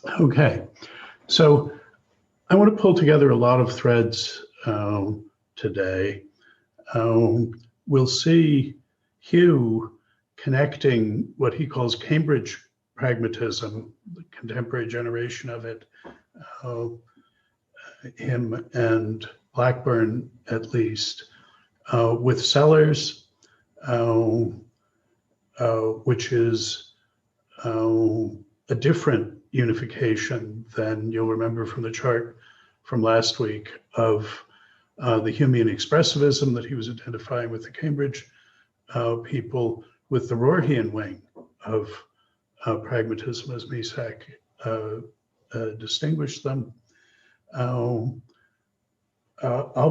Okay, so I want to pull together a lot of threads today. We'll see Hugh connecting what he calls Cambridge pragmatism, the contemporary generation of it, him and Blackburn at least, with Sellars, which is a different unification than you'll remember from the chart from last week of the Humean expressivism that he was identifying with the Cambridge people, with the Rohrhian wing of pragmatism, as Misak distinguished them. I'll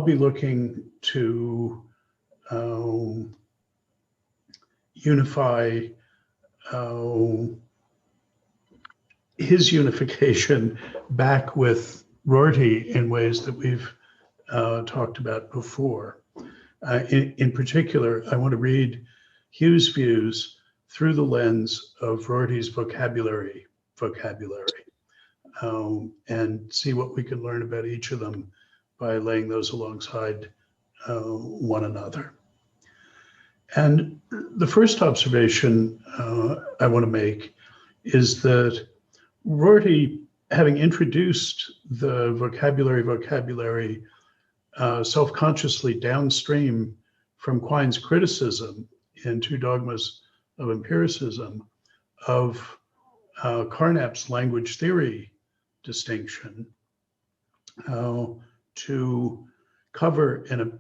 be looking to unify his unification back with Rorty in ways that we've talked about before. In particular, I want to read Hugh's views through the lens of Rorty's vocabulary, and see what we can learn about each of them by laying those alongside one another. And the first observation I want to make is that Rorty, having introduced the vocabulary self-consciously downstream from Quine's criticism in Two Dogmas of Empiricism of Carnap's language theory distinction, to cover in a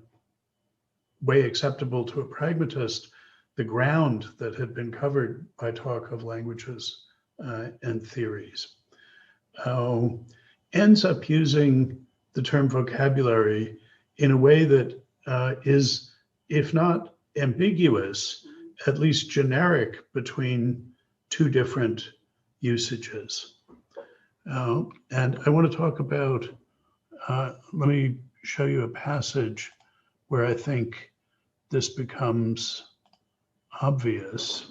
way acceptable to a pragmatist the ground that had been covered by talk of languages and theories, ends up using the term vocabulary in a way that is, if not ambiguous, at least generic between two different usages. And I want to talk about, let me show you a passage where I think this becomes obvious.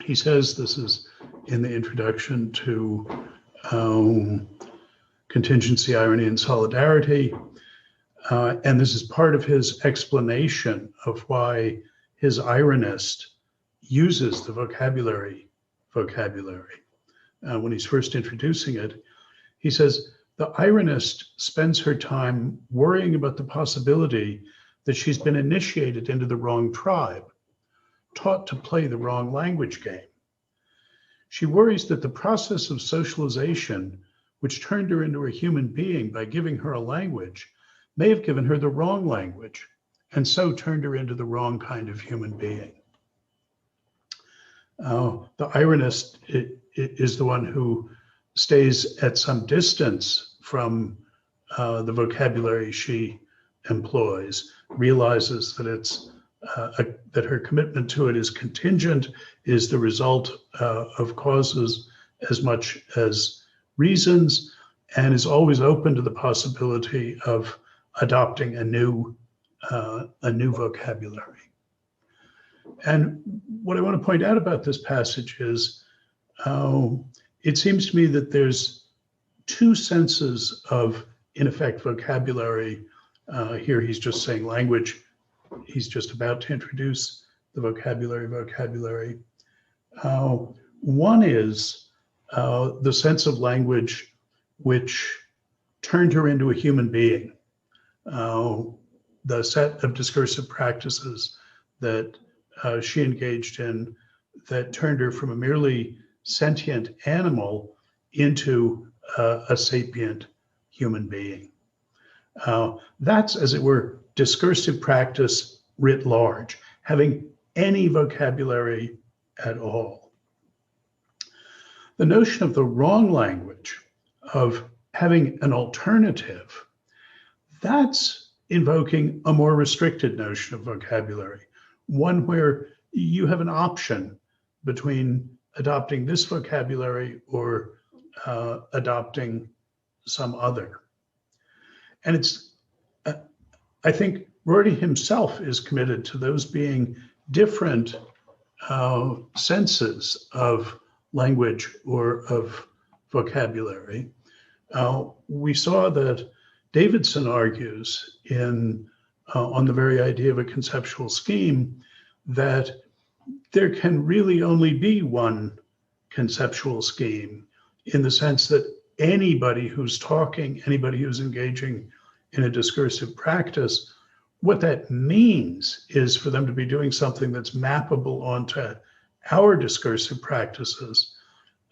He says, this is in the introduction to Contingency, Irony, and Solidarity. And this is part of his explanation of why his ironist uses the vocabulary. When he's first introducing it, he says, the ironist spends her time worrying about the possibility that she's been initiated into the wrong tribe, taught to play the wrong language game. She worries that the process of socialization, which turned her into a human being by giving her a language, may have given her the wrong language, and so turned her into the wrong kind of human being. The ironist is the one who stays at some distance from the vocabulary she employs, realizes that it's that her commitment to it is contingent, is the result of causes as much as reasons, and is always open to the possibility of adopting a new vocabulary. And what I want to point out about this passage is, it seems to me that there's two senses of, in effect, vocabulary. Here he's just saying language. He's just about to introduce the vocabulary. One is the sense of language which turned her into a human being. The set of discursive practices that she engaged in that turned her from a merely sentient animal into a sapient human being. That's, as it were, discursive practice writ large, having any vocabulary at all. The notion of the wrong language, of having an alternative, that's invoking a more restricted notion of vocabulary, one where you have an option between adopting this vocabulary or adopting some other. And it's, I think Rorty himself is committed to those being different senses of language or of vocabulary. We saw that Davidson argues on the very idea of a conceptual scheme that there can really only be one conceptual scheme, in the sense that anybody who's talking, anybody who's engaging in a discursive practice, what that means is for them to be doing something that's mappable onto our discursive practices,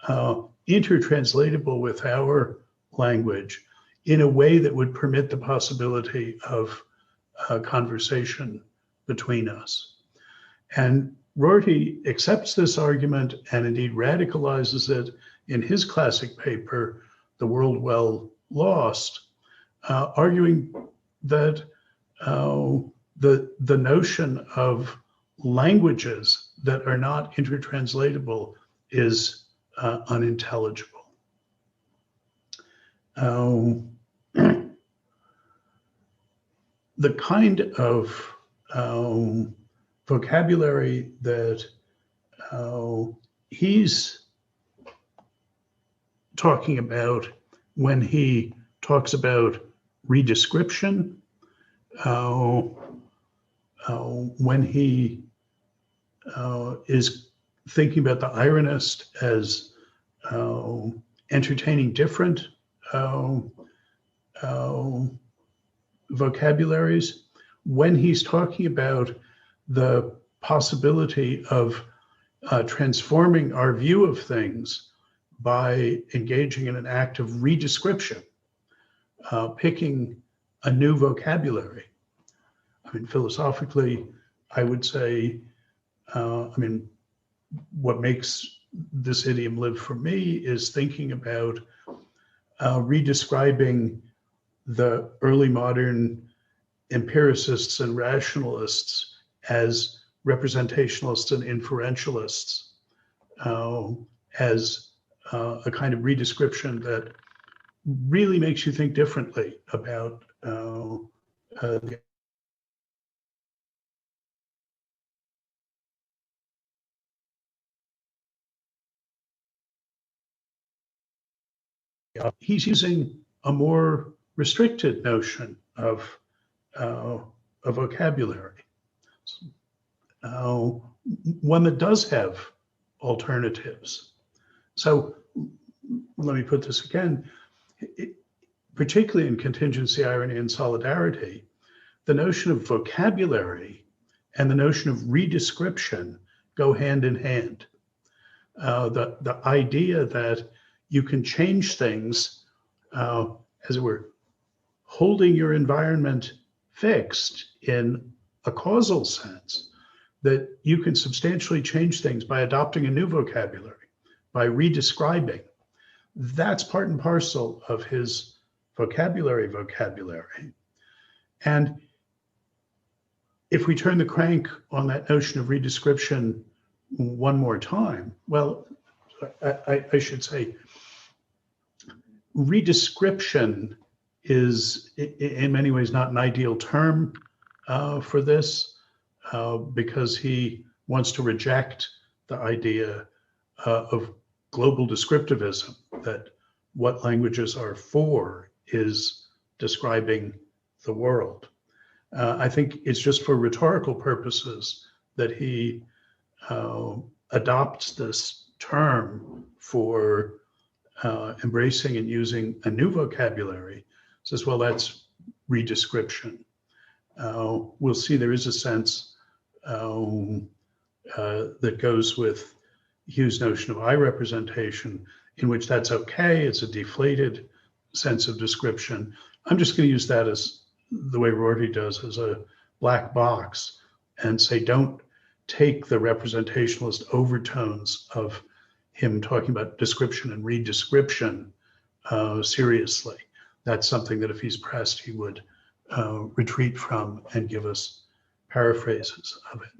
intertranslatable with our language in a way that would permit the possibility of conversation between us. And Rorty accepts this argument and indeed radicalizes it in his classic paper, The World Well Lost, arguing that the notion of languages that are not intertranslatable is unintelligible. The kind of vocabulary that he's talking about when he talks about redescription, when he is thinking about the ironist as entertaining different vocabularies, when he's talking about the possibility of transforming our view of things by engaging in an act of redescription, picking a new vocabulary. I mean, philosophically, I would say, what makes this idiom live for me is thinking about redescribing the early modern empiricists and rationalists as representationalists and inferentialists, as a kind of redescription that really makes you think differently about he's using a more restricted notion of a vocabulary, one that does have alternatives. So let me put this again, particularly in contingency, irony, and solidarity, the notion of vocabulary and the notion of redescription go hand in hand. The idea that you can change things, as it were, holding your environment fixed in a causal sense, that you can substantially change things by adopting a new vocabulary, by redescribing. That's part and parcel of his vocabulary. And if we turn the crank on that notion of redescription one more time, well, I should say, redescription is in many ways not an ideal term for this, because he wants to reject the idea of global descriptivism, that what languages are for is describing the world. I think it's just for rhetorical purposes that he adopts this term for embracing and using a new vocabulary. Says, well, that's redescription. We'll see there is a sense that goes with Hugh's notion of I representation, in which that's okay. It's a deflated sense of description. I'm just going to use that as the way Rorty does, as a black box, and say, don't take the representationalist overtones of him talking about description and redescription seriously. That's something that if he's pressed, he would retreat from and give us paraphrases of it.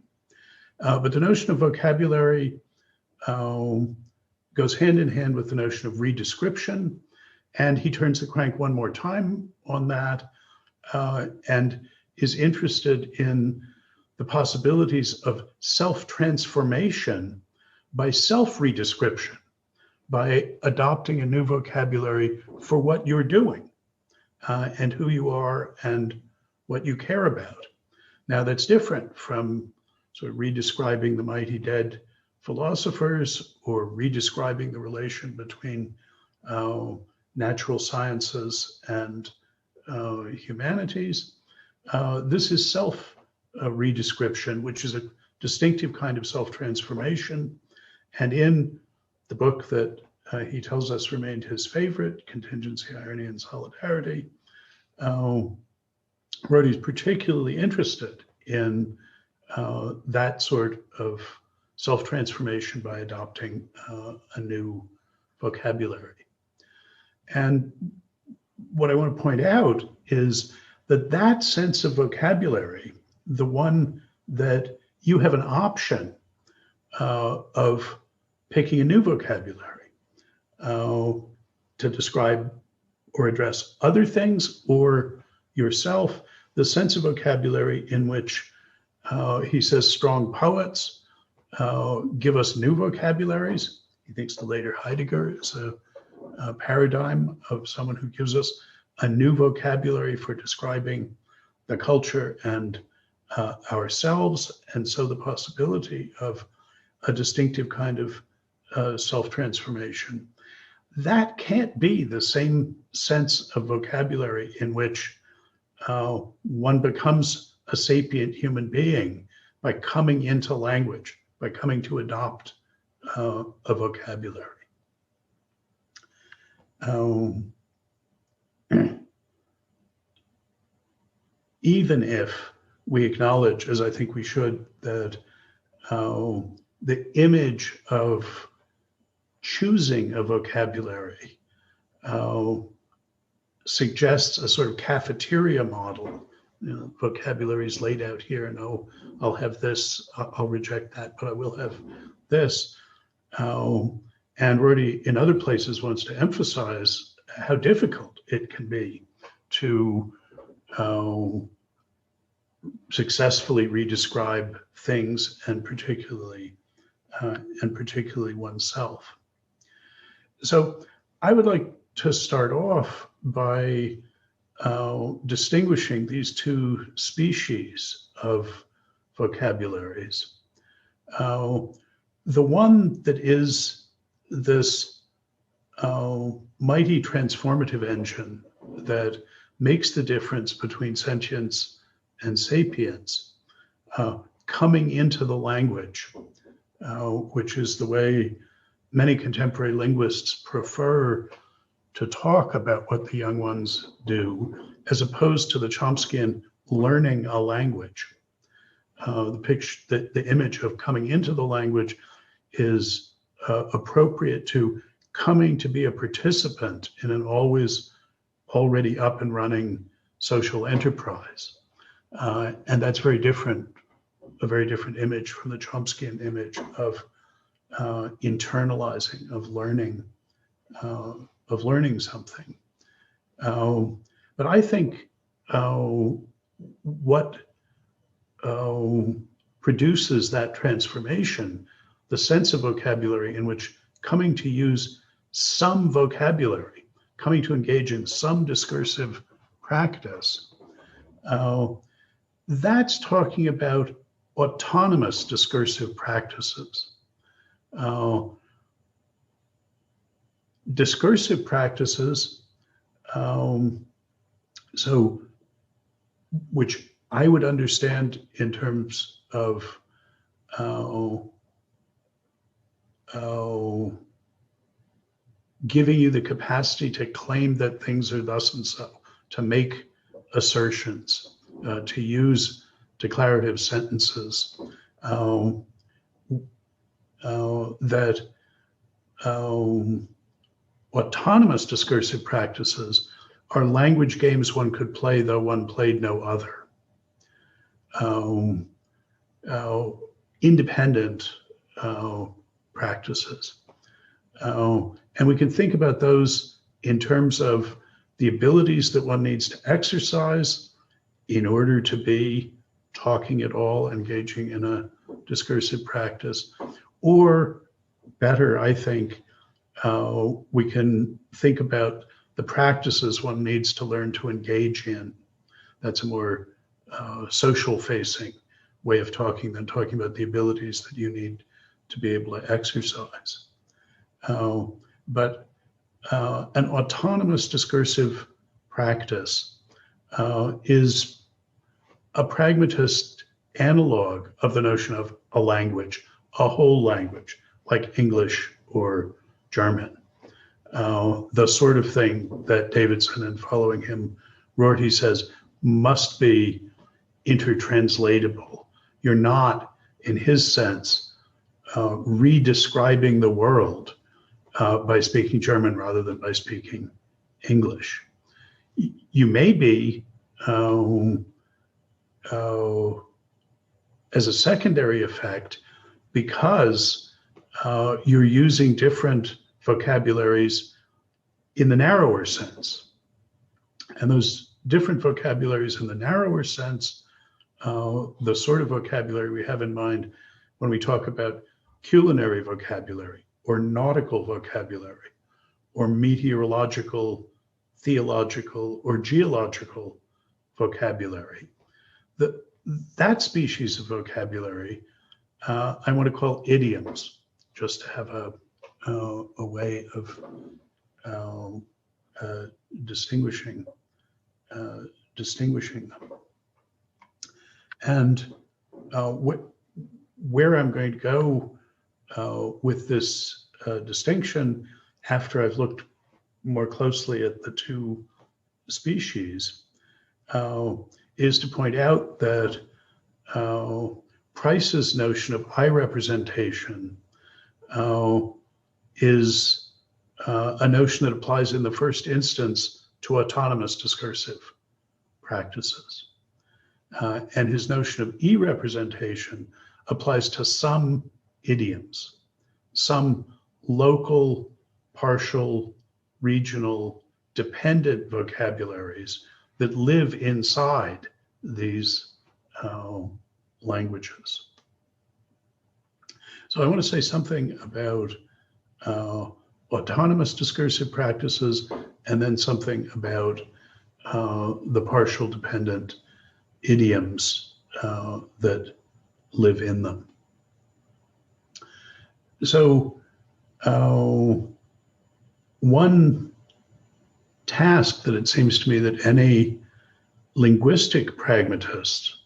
But the notion of vocabulary goes hand in hand with the notion of redescription, and he turns the crank one more time on that and is interested in the possibilities of self-transformation by self-redescription. by adopting a new vocabulary for what you're doing and who you are and what you care about. Now, that's different from sort of redescribing the mighty dead philosophers or redescribing the relation between natural sciences and humanities. This is self-redescription, which is a distinctive kind of self-transformation. And in the book that he tells us remained his favorite, Contingency, Irony, and Solidarity, Rorty's particularly interested in that sort of self-transformation by adopting a new vocabulary. And what I want to point out is that that sense of vocabulary, the one that you have an option of picking a new vocabulary to describe or address other things or yourself, the sense of vocabulary in which he says strong poets give us new vocabularies. He thinks the later Heidegger is a paradigm of someone who gives us a new vocabulary for describing the culture and ourselves, and so the possibility of a distinctive kind of self-transformation. That can't be the same sense of vocabulary in which one becomes a sapient human being by coming into language, by coming to adopt a vocabulary. Even if we acknowledge, as I think we should, that the image of choosing a vocabulary suggests a sort of cafeteria model. You know, vocabulary is laid out here, and oh, I'll have this, I'll reject that, but I will have this. And Rorty, in other places, wants to emphasize how difficult it can be to successfully redescribe things, and particularly oneself. So I would like to start off by distinguishing these two species of vocabularies. The one that is this mighty transformative engine that makes the difference between sentience and sapience coming into the language, which is the way many contemporary linguists prefer to talk about what the young ones do, as opposed to the Chomskyan learning a language. The image of coming into the language is appropriate to coming to be a participant in an already up and running social enterprise. And that's a very different image from the Chomskyan image of internalizing, of learning something. But I think what produces that transformation, the sense of vocabulary in which coming to use some vocabulary, coming to engage in some discursive practice, that's talking about autonomous discursive practices. Discursive practices, which I would understand in terms of giving you the capacity to claim that things are thus and so, to make assertions, to use declarative sentences, that autonomous discursive practices are language games one could play, though one played no other. Independent practices. And we can think about those in terms of the abilities that one needs to exercise in order to be talking at all, engaging in a discursive practice, or better, I think, we can think about the practices one needs to learn to engage in. That's a more social-facing way of talking than talking about the abilities that you need to be able to exercise. But an autonomous discursive practice is a pragmatist analog of the notion of a language, a whole language, like English or German. The sort of thing that Davidson and following him wrote, he says, must be intertranslatable. You're not, in his sense, redescribing the world by speaking German rather than by speaking English. You may be, as a secondary effect, because you're using different vocabularies in the narrower sense. And those different vocabularies in the narrower sense, the sort of vocabulary we have in mind when we talk about culinary vocabulary or nautical vocabulary or meteorological, theological, or geological vocabulary. That species of vocabulary I want to call idioms, just to have a way of distinguishing them. And where I'm going to go with this distinction, after I've looked more closely at the two species, is to point out that Price's notion of I representation is a notion that applies in the first instance to autonomous discursive practices. And his notion of e-representation applies to some idioms, some local, partial, regional, dependent vocabularies that live inside these languages. So I want to say something about autonomous discursive practices, and then something about the partial dependent idioms that live in them. So one task that it seems to me that any linguistic pragmatist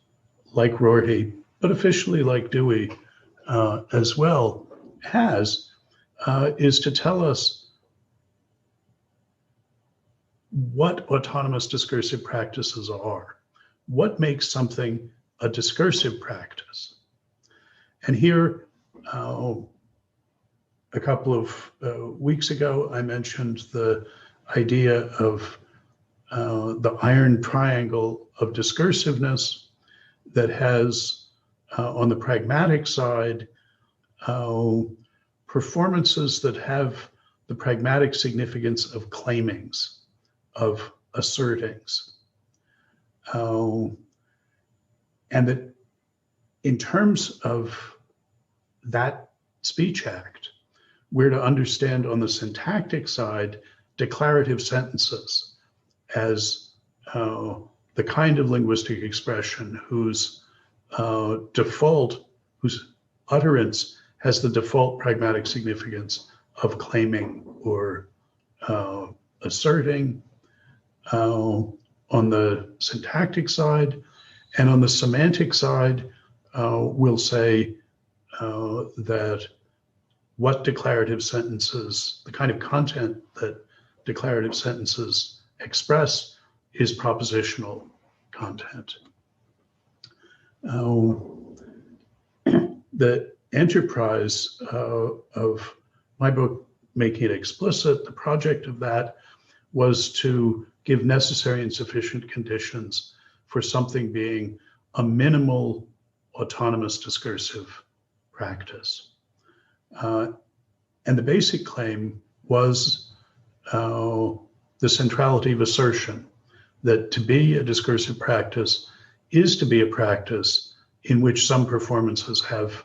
like Rorty, but officially like Dewey as well, has is to tell us what autonomous discursive practices are. What makes something a discursive practice? And here, a couple of weeks ago, I mentioned the idea of the iron triangle of discursiveness that has, on the pragmatic side, performances that have the pragmatic significance of claimings, of assertings. And that in terms of that speech act, we're to understand on the syntactic side declarative sentences as the kind of linguistic expression whose utterance has the default pragmatic significance of claiming or asserting on the syntactic side. And on the semantic side, we'll say that what declarative sentences, the kind of content that declarative sentences express is propositional content. The enterprise of my book, Making It Explicit, the project of that was to give necessary and sufficient conditions for something being a minimal autonomous discursive practice. And the basic claim was the centrality of assertion, that to be a discursive practice is to be a practice in which some performances have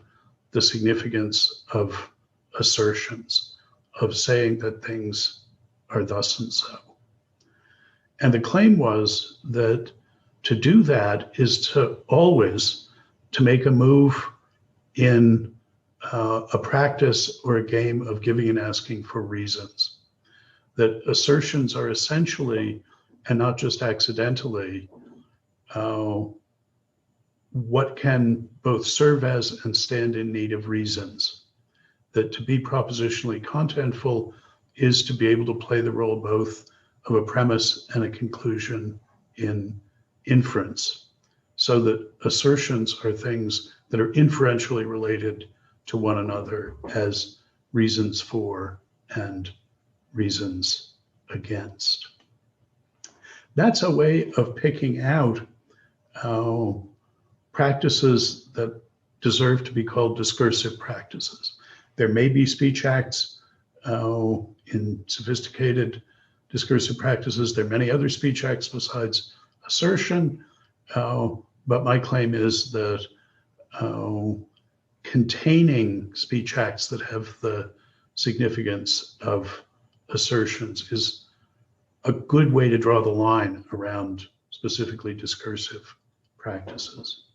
the significance of assertions, of saying that things are thus and so. And the claim was that to do that is to always to make a move in a practice or a game of giving and asking for reasons. That assertions are essentially, and not just accidentally, what can both serve as and stand in need of reasons. That to be propositionally contentful is to be able to play the role both of a premise and a conclusion in inference, so that assertions are things that are inferentially related to one another as reasons for and reasons against. That's a way of picking out practices that deserve to be called discursive practices. There may be speech acts in sophisticated discursive practices. There are many other speech acts besides assertion, but my claim is that containing speech acts that have the significance of assertions is a good way to draw the line around specifically discursive practices.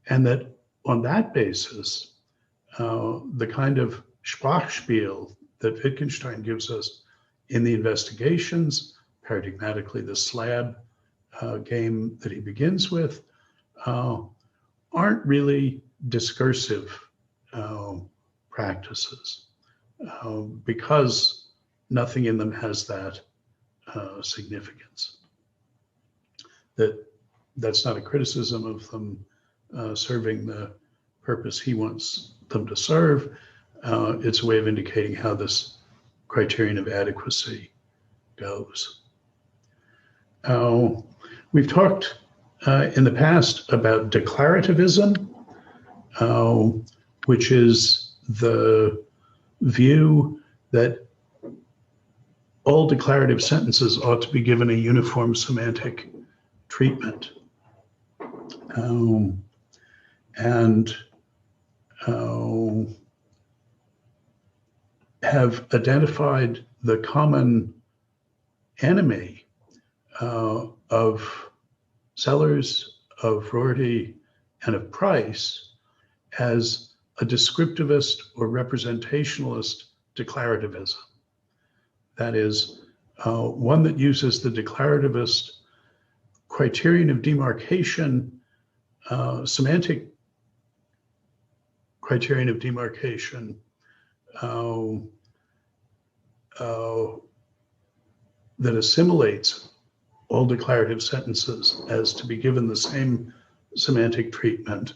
And that on that basis, the kind of Sprachspiel that Wittgenstein gives us in the investigations, paradigmatically the slab game that he begins with, aren't really discursive practices because nothing in them has that significance. That's not a criticism of them serving the purpose he wants them to serve. It's a way of indicating how this criterion of adequacy goes. We've talked in the past about declarativism, which is the view that all declarative sentences ought to be given a uniform semantic treatment. And have identified the common enemy of Sellars, of Rorty, and of Price as a descriptivist or representationalist declarativism. That is, one that uses the declarativist criterion of demarcation, semantic criterion of demarcation, that assimilates all declarative sentences as to be given the same semantic treatment,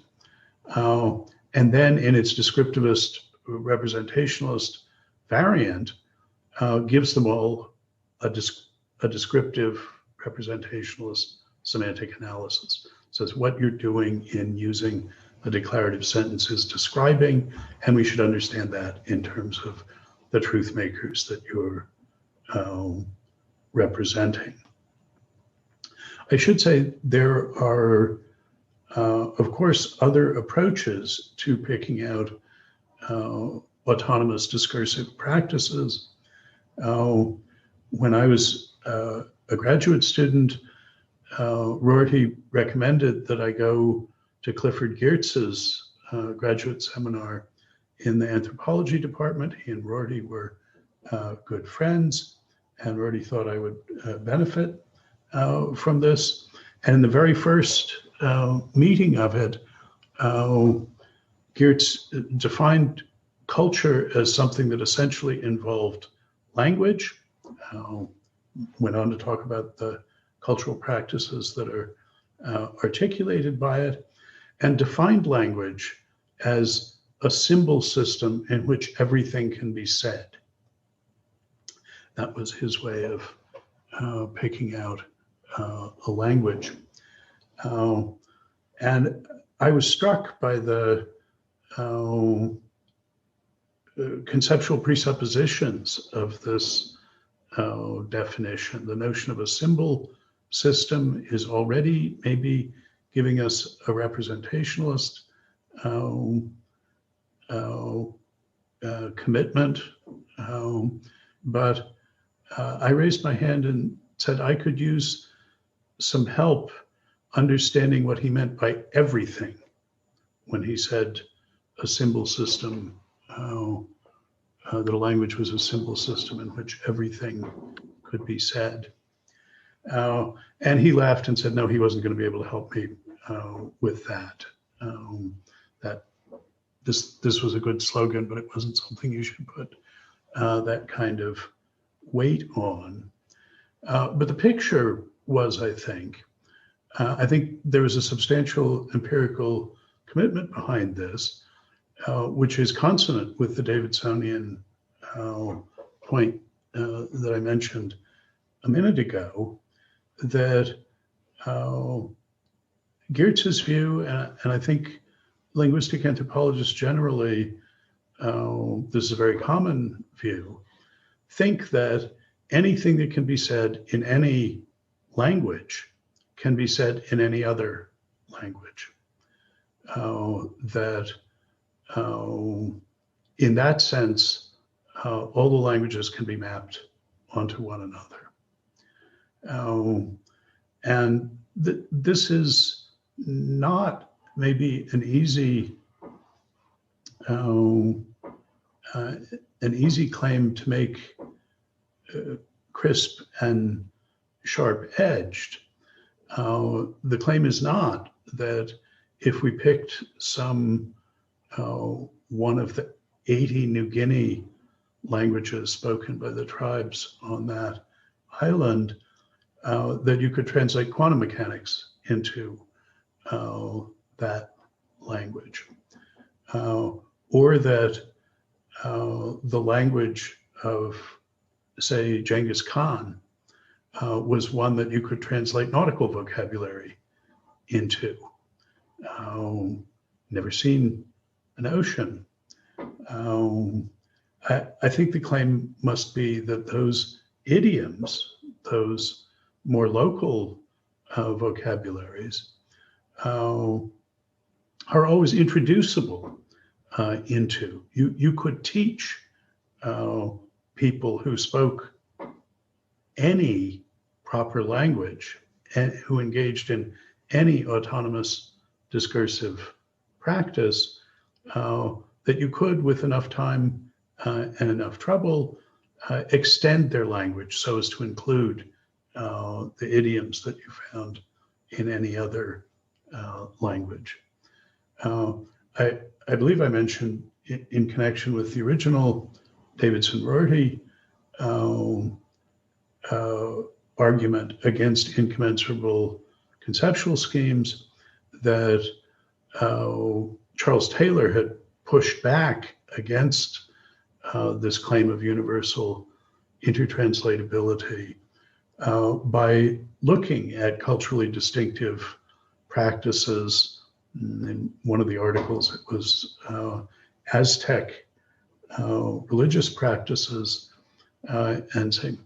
and then in its descriptivist representationalist variant gives them all a descriptive representationalist semantic analysis. Says what you're doing in using a declarative sentence is describing, and we should understand that in terms of the truth makers that you're representing. I should say there are, of course, other approaches to picking out autonomous discursive practices. When I was a graduate student, Rorty recommended that I go to Clifford Geertz's graduate seminar in the anthropology department. He and Rorty were good friends, and Rorty thought I would benefit from this. And in the very first meeting of it, Geertz defined culture as something that essentially involved language, went on to talk about the cultural practices that are articulated by it, and defined language as a symbol system in which everything can be said. That was his way of picking out a language. And I was struck by the conceptual presuppositions of this definition. The notion of a symbol system is already maybe giving us a representationalist commitment But I raised my hand and said I could use some help understanding what he meant by everything when he said a symbol system, that a language was a symbol system in which everything could be said. And he laughed and said, no, he wasn't going to be able to help me with that. That this was a good slogan, but it wasn't something you should put that kind of weight on. But the picture was, I think there was a substantial empirical commitment behind this, which is consonant with the Davidsonian point that I mentioned a minute ago, that Geertz's view, and I think linguistic anthropologists generally, this is a very common view, think that anything that can be said in any language can be said in any other language. That in that sense, all the languages can be mapped onto one another. And this is not maybe an easy claim to make crisp and sharp-edged. The claim is not that if we picked some one of the 80 New Guinea languages spoken by the tribes on that island, that you could translate quantum mechanics into that language, or that the language of, say, Genghis Khan was one that you could translate nautical vocabulary into. Never seen an ocean. I think the claim must be that those idioms, those more local vocabularies, are always introducible into. You could teach people who spoke any proper language and who engaged in any autonomous discursive practice, that you could, with enough time and enough trouble, extend their language so as to include the idioms that you found in any other language. I believe I mentioned in connection with the original Davidson-Rorty argument against incommensurable conceptual schemes that Charles Taylor had pushed back against this claim of universal intertranslatability by looking at culturally distinctive practices. In one of the articles, it was Aztec religious practices, and saying,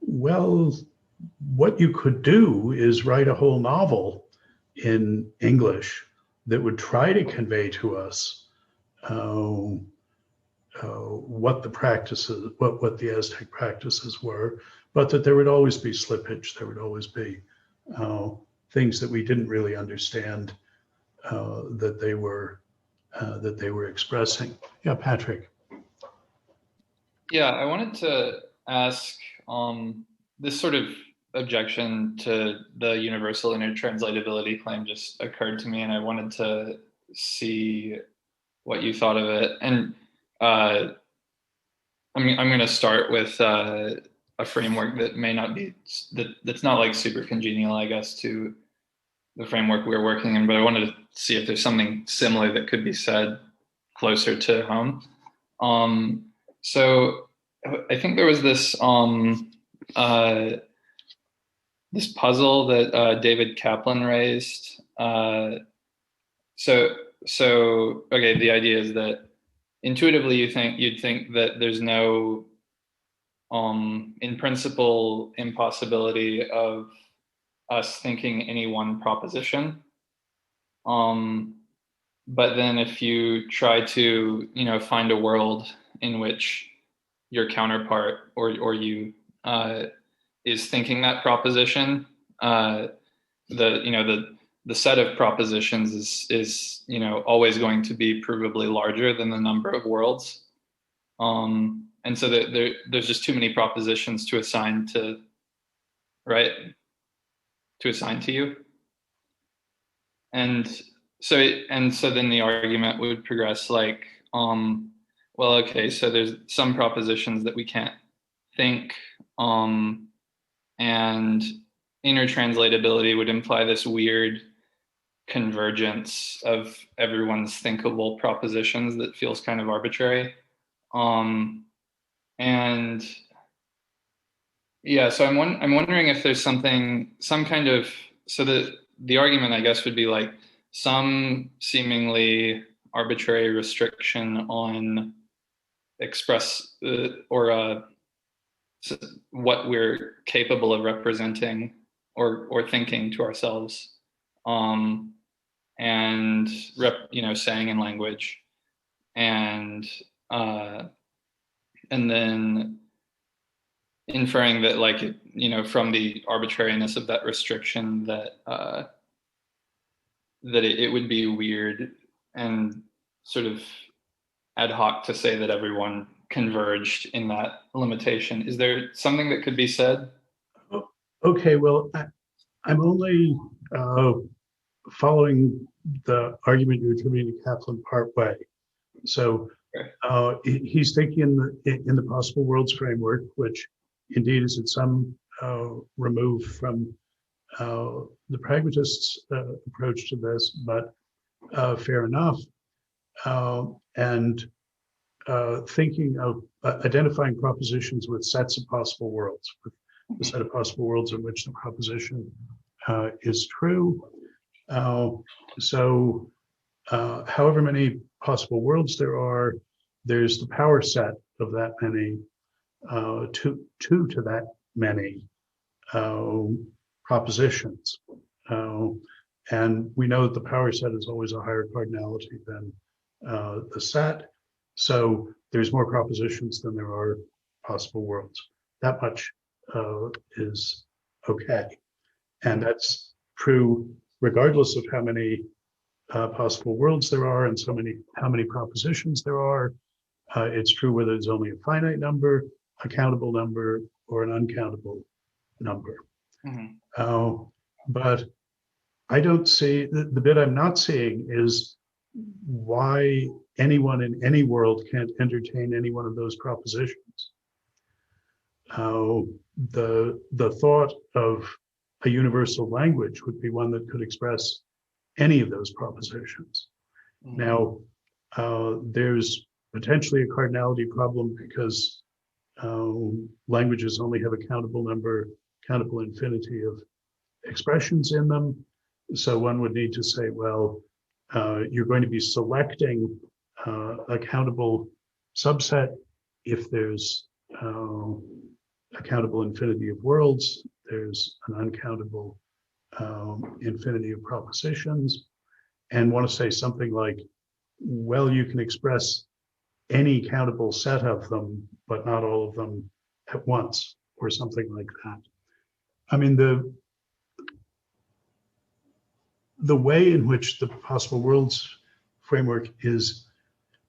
well, what you could do is write a whole novel in English that would try to convey to us what the practices, what the Aztec practices were, but that there would always be slippage. There would always be things that we didn't really understand that they were expressing. Yeah, Patrick. Yeah, I wanted to ask this sort of objection to the universal intertranslatability claim just occurred to me, and I wanted to see what you thought of it. And I'm going to start with a framework that may not be that's not like super congenial, I guess, to the framework we're working in, but I wanted to see if there's something similar that could be said closer to home. So I think there was this this puzzle that David Kaplan raised. So okay, the idea is that intuitively you'd think that there's no in principle impossibility of us thinking any one proposition. But then if you try to, find a world in which your counterpart or you is thinking that proposition, the set of propositions is always going to be provably larger than the number of worlds, and so there's just too many propositions to assign to, right? To assign to you, and so then the argument would progress like, well, okay, so there's some propositions that we can't think, and intertranslatability would imply this weird convergence of everyone's thinkable propositions that feels kind of arbitrary. And yeah, so I'm wondering if there's some kind of, so the argument, I guess, would be like some seemingly arbitrary restriction on express what we're capable of representing or thinking to ourselves, and saying in language, and then inferring that, like, from the arbitrariness of that restriction, that it would be weird and sort of ad hoc to say that everyone converged in that limitation. Is there something that could be said? Okay, well, I'm only following the argument you're attributing to Kaplan part way. So he's thinking in the possible worlds framework, which indeed is at some remove from the pragmatists' approach to this, but fair enough. And thinking of identifying propositions with sets of possible worlds, with the set of possible worlds in which the proposition is true. So however many possible worlds there are, there's the power set of that many, two to that many propositions. And we know that the power set is always a higher cardinality than the set. So there's more propositions than there are possible worlds. That much is okay. And that's true regardless of how many possible worlds there are and how many propositions there are. It's true whether there's only a finite number, a countable number, or an uncountable number. Mm-hmm. But I don't see, the bit I'm not seeing is why anyone in any world can't entertain any one of those propositions. The thought of a universal language would be one that could express any of those propositions. Mm-hmm. Now, there's potentially a cardinality problem because languages only have a countable infinity of expressions in them. So one would need to say, well, you're going to be selecting a countable subset if there's a countable infinity of worlds, there's an uncountable infinity of propositions, and want to say something like, well, you can express any countable set of them, but not all of them at once, or something like that. I mean, the way in which the possible worlds framework is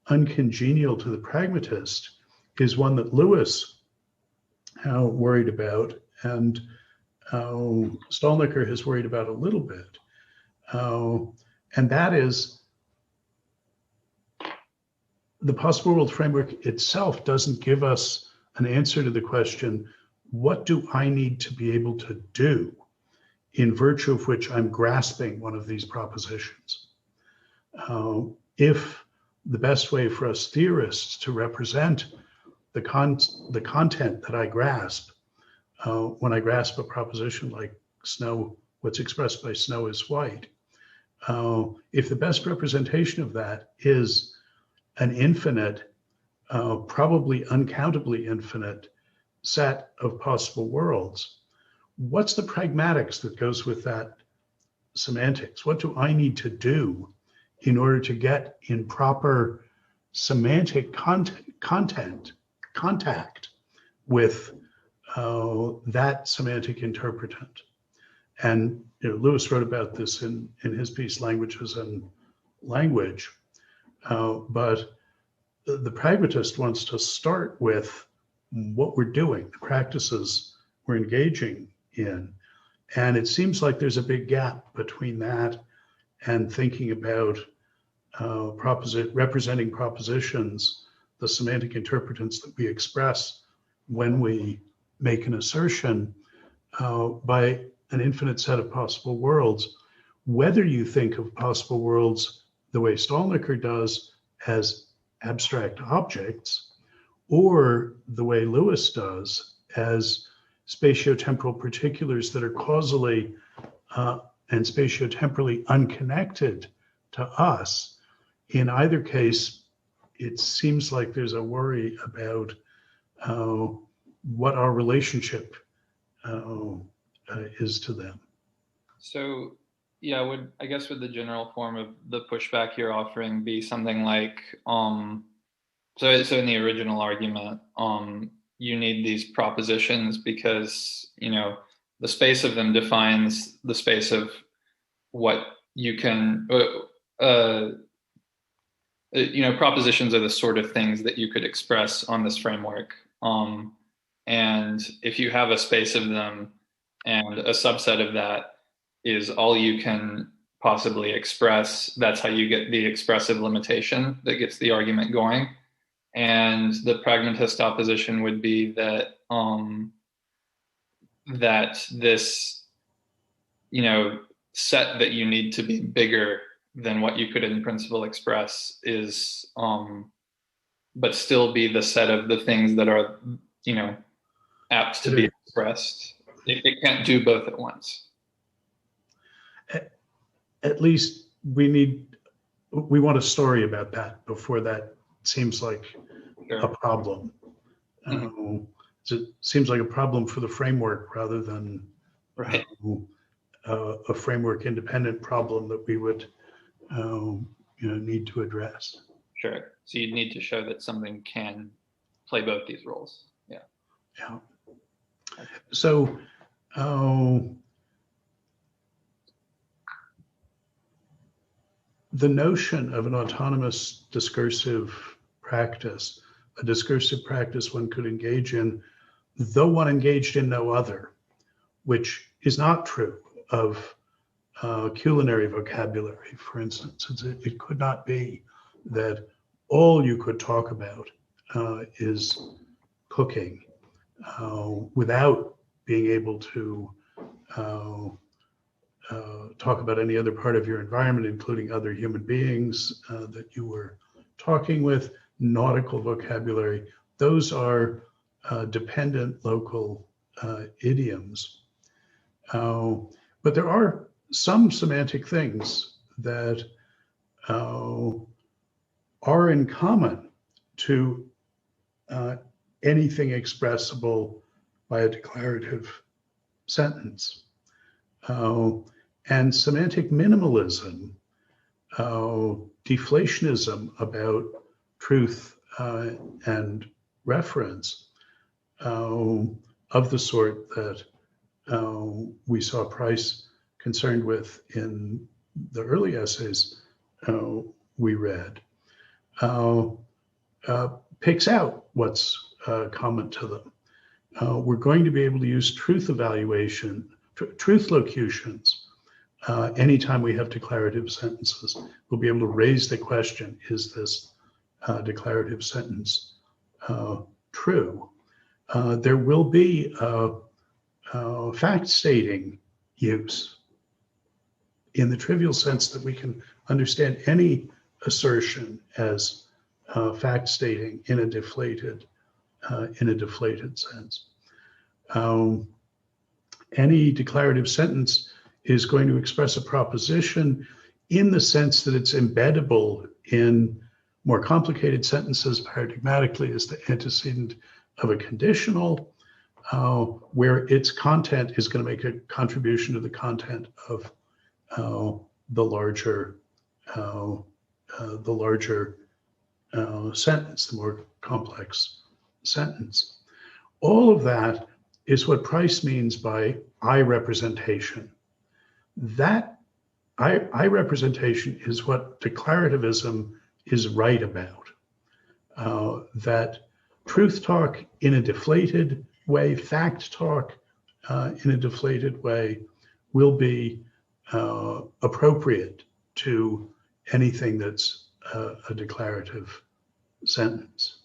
uncongenial to the pragmatist is one that Lewis worried about, and Stolnicker has worried about a little bit. And that is, the possible world framework itself doesn't give us an answer to the question, what do I need to be able to do in virtue of which I'm grasping one of these propositions? If the best way for us theorists to represent the content that I grasp, when I grasp a proposition like snow, what's expressed by snow is white, if the best representation of that is an infinite, probably uncountably infinite set of possible worlds, what's the pragmatics that goes with that semantics? What do I need to do in order to get in proper semantic content contact with that semantic interpretant. And Lewis wrote about this in his piece, Languages and Language. But the pragmatist wants to start with what we're doing, the practices we're engaging in. And it seems like there's a big gap between that and thinking about representing propositions, the semantic interpretants that we express when we make an assertion by an infinite set of possible worlds. Whether you think of possible worlds the way Stalnaker does as abstract objects, or the way Lewis does as spatiotemporal particulars that are causally and spatiotemporally unconnected to us, in either case, it seems like there's a worry about what our relationship is to them. So, yeah, I guess would the general form of the pushback you're offering be something like, so in the original argument, you need these propositions because, the space of them defines the space of what you can, propositions are the sort of things that you could express on this framework. And if you have a space of them and a subset of that is all you can possibly express, that's how you get the expressive limitation that gets the argument going. And the pragmatist opposition would be that that this, set that you need to be bigger than what you could in principle express is, but still be the set of the things that are, apt to be expressed. It can't do both at once. At least we want a story about that before that seems like a problem. It seems like a problem for the framework rather than a framework independent problem that we would need to address. Sure. So you'd need to show that something can play both these roles. Yeah. Yeah. So the notion of an autonomous discursive practice, a discursive practice one could engage in, though one engaged in no other, which is not true of culinary vocabulary, for instance. It could not be that all you could talk about is cooking without being able to talk about any other part of your environment, including other human beings that you were talking with. Nautical vocabulary, those are dependent local idioms. But there are some semantic things that are in common to anything expressible by a declarative sentence. And semantic minimalism, deflationism about truth and reference of the sort that we saw Price concerned with in the early essays we read, picks out what's common to them. We're going to be able to use truth evaluation, truth locutions, anytime we have declarative sentences. We'll be able to raise the question, is this declarative sentence true? There will be fact stating use in the trivial sense that we can understand any assertion as fact stating in a deflated sense. Any declarative sentence is going to express a proposition in the sense that it's embeddable in more complicated sentences paradigmatically as the antecedent of a conditional, where its content is going to make a contribution to the content of the larger sentence, the more complex sentence. All of that is what Price means by I representation. That I representation is what declarativism is right about. That truth talk in a deflated way, fact talk in a deflated way will be appropriate to anything that's a declarative sentence.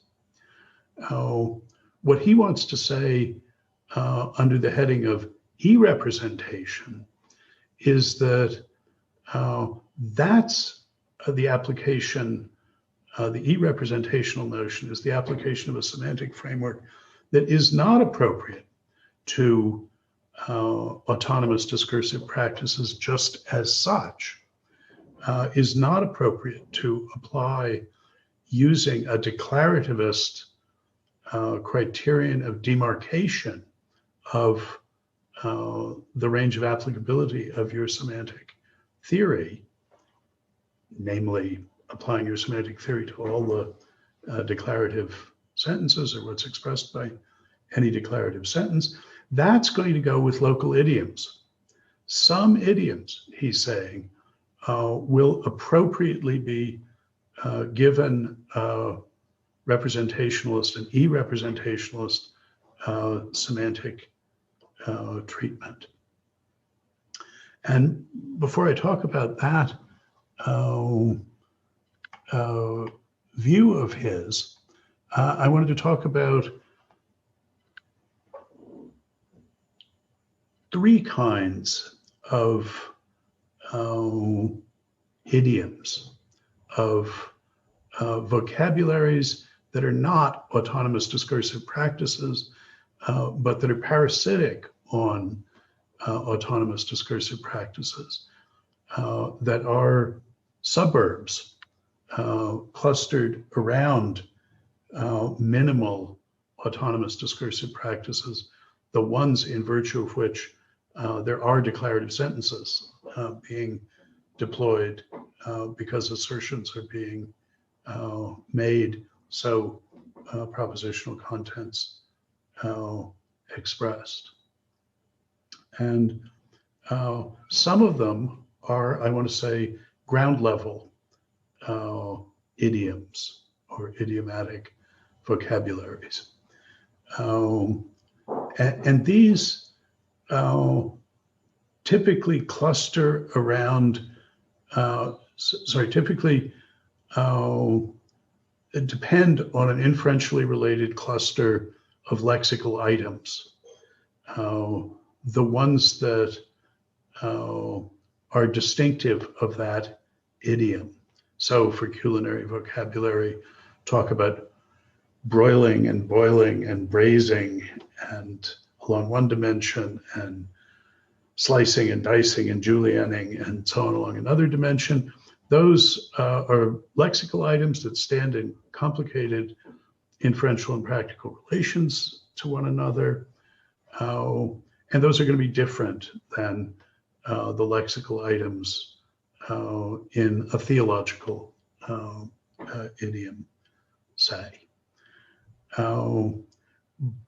What he wants to say under the heading of e-representation is that that's the application, the e-representational notion is the application of a semantic framework that is not appropriate to autonomous discursive practices just as such, is not appropriate to apply using a declarativist criterion of demarcation of the range of applicability of your semantic theory, namely applying your semantic theory to all the declarative sentences or what's expressed by any declarative sentence. That's going to go with local idioms. Some idioms, he's saying, will appropriately be given representationalist and e-representationalist semantic treatment. And before I talk about that view of his, I wanted to talk about three kinds of idioms, of vocabularies that are not autonomous discursive practices, but that are parasitic on autonomous discursive practices, that are suburbs clustered around minimal autonomous discursive practices, the ones in virtue of which there are declarative sentences being deployed because assertions are being made, so propositional contents expressed. And some of them are, I want to say, ground level idioms or idiomatic vocabularies. And these typically cluster around, typically depend on an inferentially related cluster of lexical items. The ones that are distinctive of that idiom. So for culinary vocabulary, talk about broiling and boiling and braising and along one dimension, and slicing and dicing and julienning and so on along another dimension. Those are lexical items that stand in complicated inferential and practical relations to one another. And those are going to be different than the lexical items in a theological idiom, say.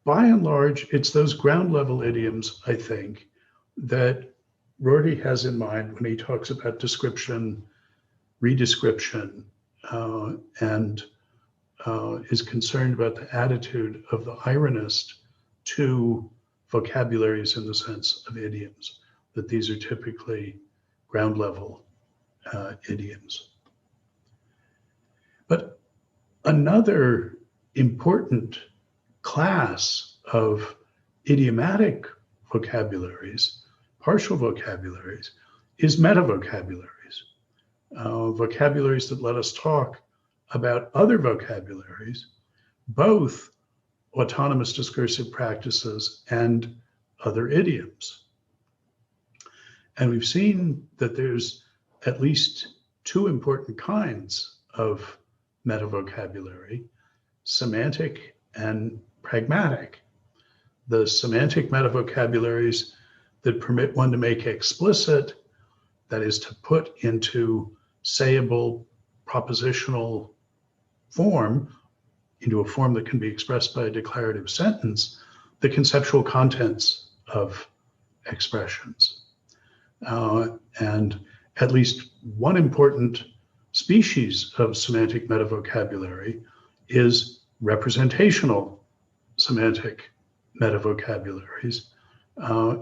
By and large, it's those ground level idioms, I think, that Rorty has in mind when he talks about description, redescription, and is concerned about the attitude of the ironist to vocabularies in the sense of idioms, that these are typically ground level idioms. But another important class of idiomatic vocabularies, partial vocabularies, is metavocabularies. Vocabularies that let us talk about other vocabularies, both autonomous discursive practices and other idioms. And we've seen that there's at least two important kinds of metavocabulary, semantic and pragmatic. The semantic metavocabularies that permit one to make explicit, that is to put into sayable propositional form, into a form that can be expressed by a declarative sentence the conceptual contents of expressions. And at least one important species of semantic metavocabulary is representational semantic metavocabularies,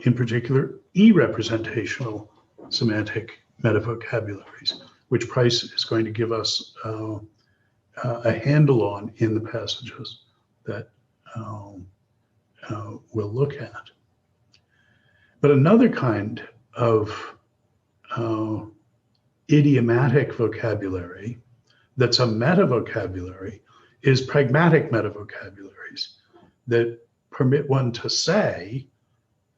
in particular, e-representational semantic metavocabularies, which Price is going to give us a handle on in the passages that we'll look at. But another kind of idiomatic vocabulary that's a metavocabulary is pragmatic metavocabularies that permit one to say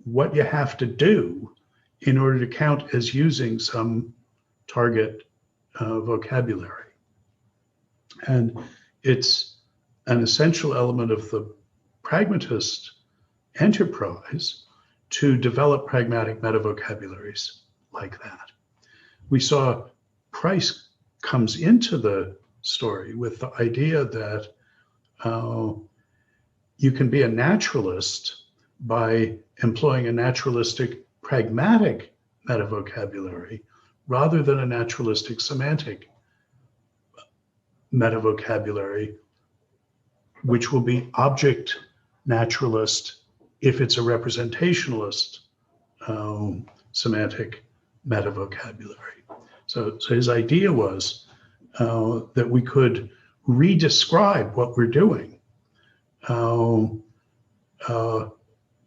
what you have to do in order to count as using some target vocabulary. And it's an essential element of the pragmatist enterprise to develop pragmatic metavocabularies like that. We saw Price comes into the story with the idea that you can be a naturalist by employing a naturalistic pragmatic metavocabulary rather than a naturalistic semantic metavocabulary, which will be object naturalist if it's a representationalist semantic metavocabulary. So his idea was that we could redescribe what we're doing.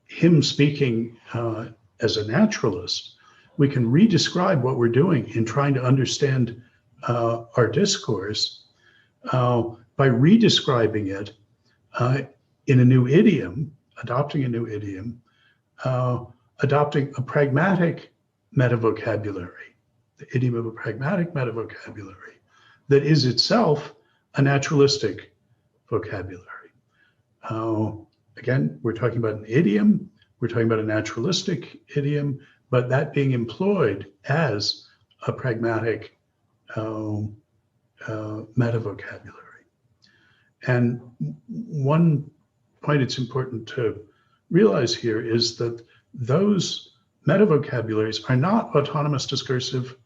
Him speaking as a naturalist, we can redescribe what we're doing in trying to understand our discourse by redescribing it in a new idiom, adopting a new idiom, adopting a pragmatic metavocabulary, the idiom of a pragmatic metavocabulary that is itself a naturalistic vocabulary. Again, we're talking about an idiom, we're talking about a naturalistic idiom, but that being employed as a pragmatic metavocabulary. And one point it's important to realize here is that those metavocabularies are not autonomous discursive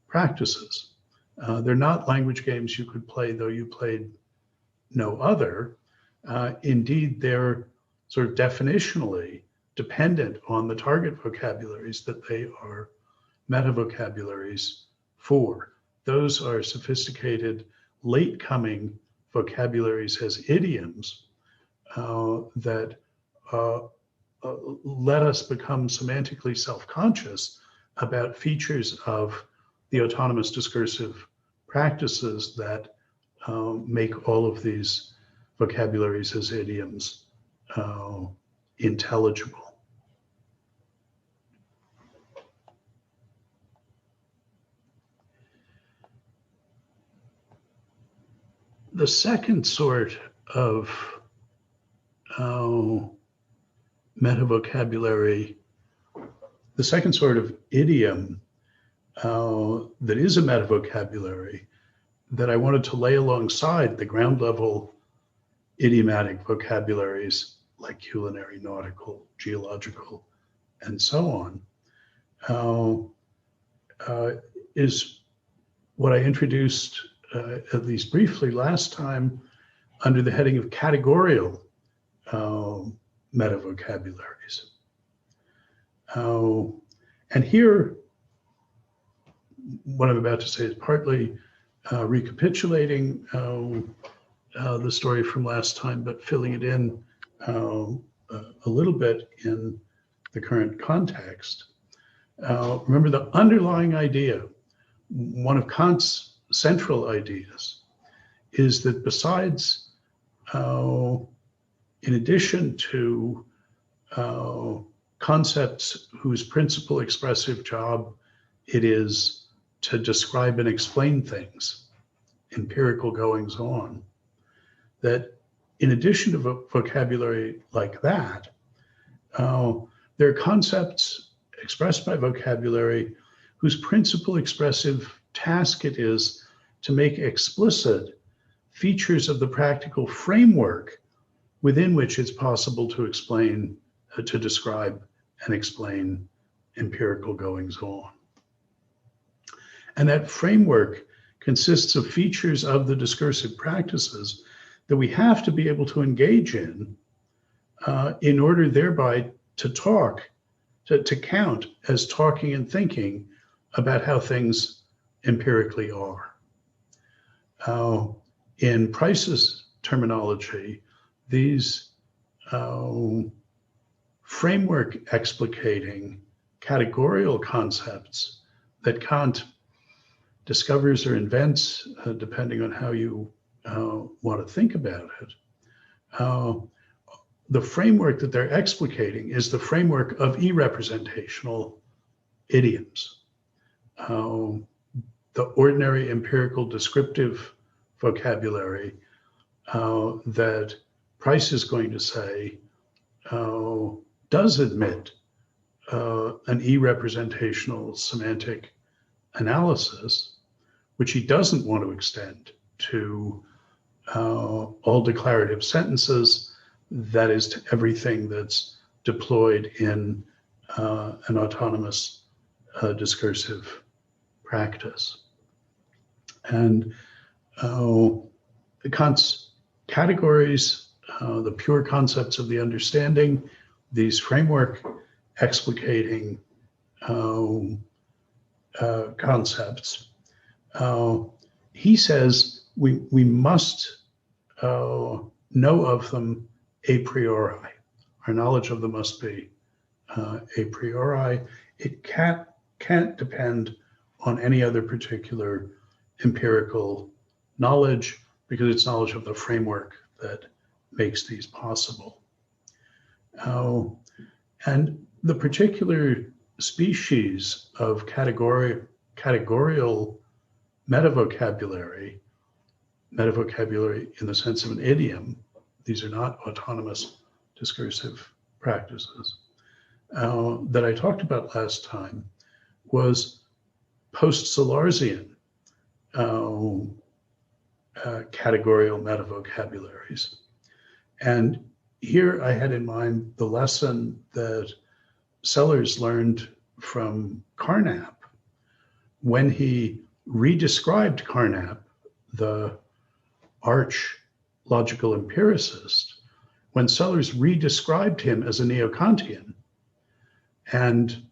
practices. They're not language games you could play, though you played no other. Indeed, they're sort of definitionally dependent on the target vocabularies that they are metavocabularies for. Those are sophisticated, late-coming vocabularies as idioms that let us become semantically self-conscious about features of the autonomous discursive practices that make all of these vocabularies as idioms intelligible. The second sort of metavocabulary, the second sort of idiom that is a metavocabulary that I wanted to lay alongside the ground level idiomatic vocabularies like culinary, nautical, geological, and so on, is what I introduced at least briefly last time under the heading of categorical metavocabularies. And here, what I'm about to say is partly recapitulating the story from last time, but filling it in a little bit in the current context. Remember, the underlying idea, one of Kant's central ideas, is that besides, in addition to concepts whose principal expressive job it is to describe and explain things, empirical goings on, that in addition to vocabulary like that, there are concepts expressed by vocabulary whose principal expressive task it is to make explicit features of the practical framework within which it's possible to explain, to describe and explain empirical goings on. And that framework consists of features of the discursive practices that we have to be able to engage in order thereby to talk, to count as talking and thinking about how things empirically are. In Price's terminology, these framework explicating categorical concepts that Kant discovers or invents, depending on how you want to think about it, the framework that they're explicating is the framework of e-representational idioms. The ordinary empirical descriptive vocabulary that Price is going to say does admit an e-representational semantic analysis, which he doesn't want to extend to all declarative sentences, that is, to everything that's deployed in an autonomous discursive practice. And Kant's categories, the pure concepts of the understanding, these framework explicating concepts, he says we must know of them a priori. Our knowledge of them must be a priori. It can't depend on any other particular empirical knowledge, because it's knowledge of the framework that makes these possible. And the particular species of categorial metavocabulary in the sense of an idiom, these are not autonomous discursive practices, that I talked about last time was post-Sellarsian categorial metavocabularies. And here I had in mind the lesson that Sellars learned from Carnap when he redescribed Carnap, the arch logical empiricist, when Sellars redescribed him as a neo-Kantian, and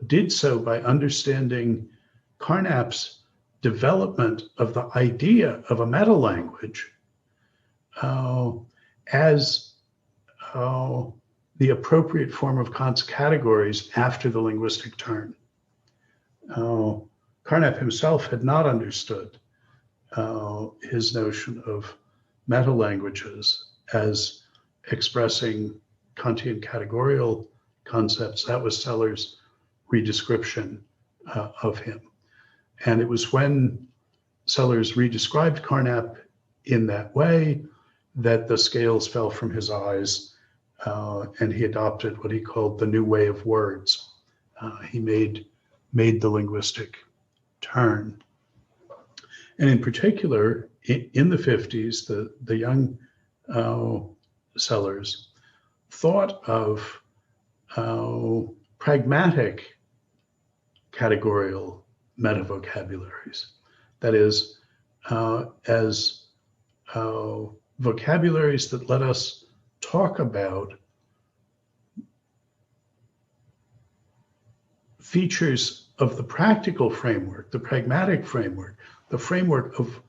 did so by understanding Carnap's development of the idea of a meta-language as the appropriate form of Kant's categories after the linguistic turn. Carnap himself had not understood his notion of meta-languages as expressing Kantian categorical concepts. That was Sellars' redescription of him. And it was when Sellars redescribed Carnap in that way that the scales fell from his eyes, and he adopted what he called the new way of words. He made the linguistic turn. And in particular, in the 50s, the young Sellars thought of pragmatic categorical metavocabularies. That is, as vocabularies that let us talk about features of the practical framework, the pragmatic framework, the framework of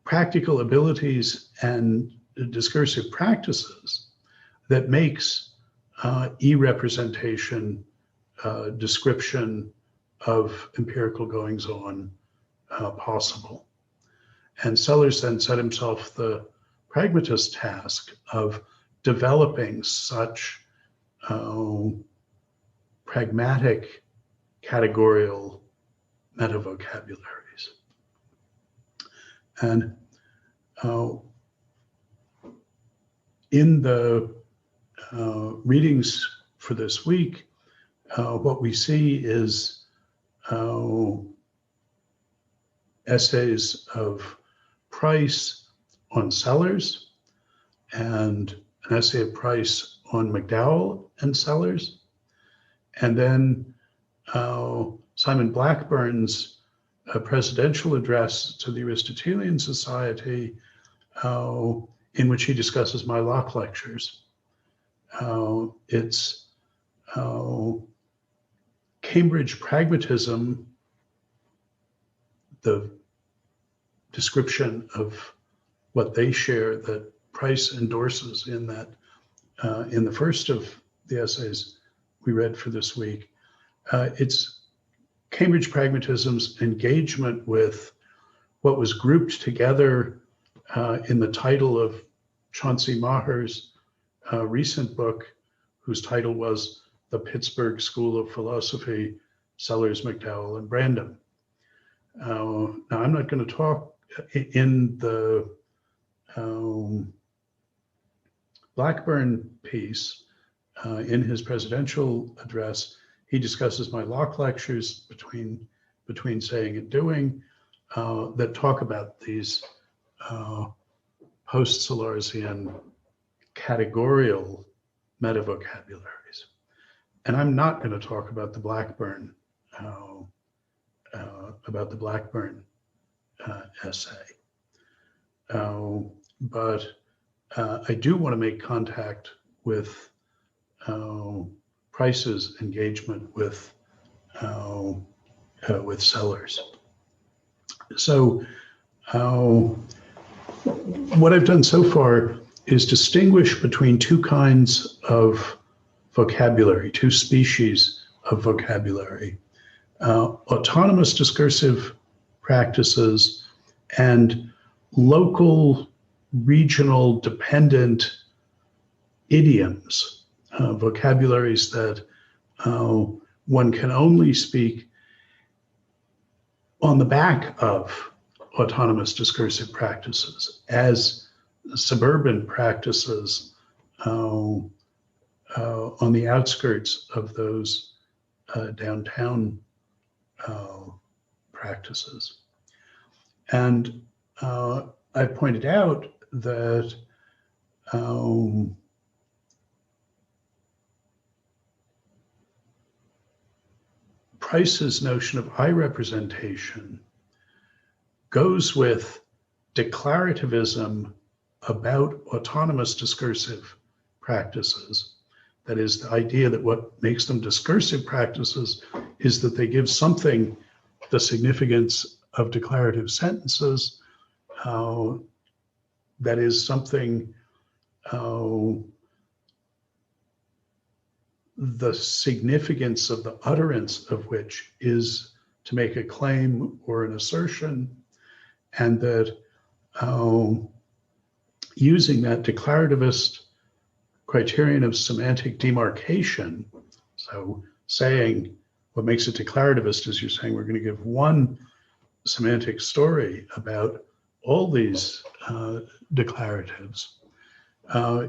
practical abilities and discursive practices that makes e-representation, description of empirical goings on possible. And Sellars then set himself the pragmatist task of developing such pragmatic categorical metavocabularies. And in the readings for this week, what we see is essays of Price on Sellars, and an essay of Price on McDowell and Sellars, and then Simon Blackburn's presidential address to the Aristotelian Society, in which he discusses my Locke lectures. It's Cambridge Pragmatism, the description of what they share that Price endorses in that in the first of the essays we read for this week. It's Cambridge Pragmatism's engagement with what was grouped together in the title of Chauncey Maher's recent book, whose title was The Pittsburgh School of Philosophy, Sellars, McDowell, and Brandom. Now, I'm not going to talk in the Blackburn piece. In his presidential address, he discusses my Locke lectures between saying and doing that talk about these post-Sellarsian categorial metavocabularies. And I'm not going to talk about the Blackburn essay, but I do want to make contact with Price's engagement with Sellars. So what I've done so far is distinguish between two kinds of vocabulary, two species of vocabulary, autonomous discursive practices and local, regional, dependent idioms, vocabularies that one can only speak on the back of autonomous discursive practices as suburban practices on the outskirts of those downtown practices. And I pointed out that Price's notion of I representation goes with declarativism about autonomous discursive practices. That is, the idea that what makes them discursive practices is that they give something the significance of declarative sentences, that is something the significance of the utterance of which is to make a claim or an assertion, and that using that declarativist criterion of semantic demarcation, so saying what makes it declarativist is you're saying we're going to give one semantic story about all these declaratives,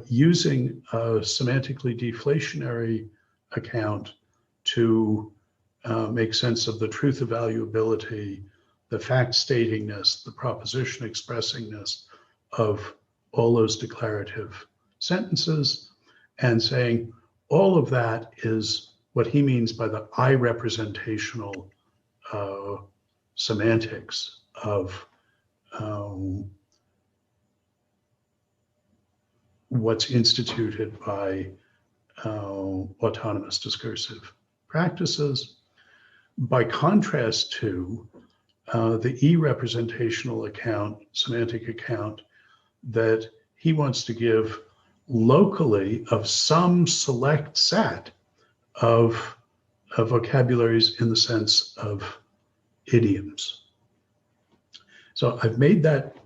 using a semantically deflationary account to make sense of the truth evaluability, the fact statingness, the proposition expressingness of all those declarative sentences, and saying all of that is what he means by the I representational semantics of what's instituted by autonomous discursive practices, by contrast to the E-representational account, semantic account, that he wants to give locally of some select set of vocabularies in the sense of idioms. So I've made that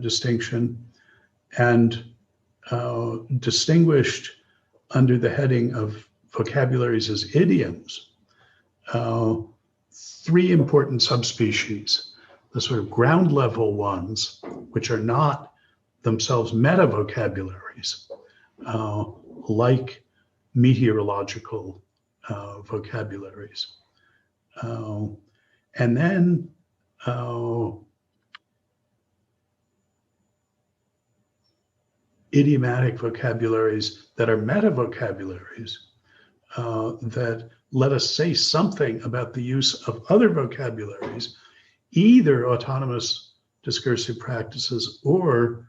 distinction and distinguished under the heading of vocabularies as idioms, three important subspecies, the sort of ground level ones, which are not themselves meta vocabularies, like meteorological vocabularies. And then idiomatic vocabularies that are meta vocabularies that let us say something about the use of other vocabularies, either autonomous discursive practices or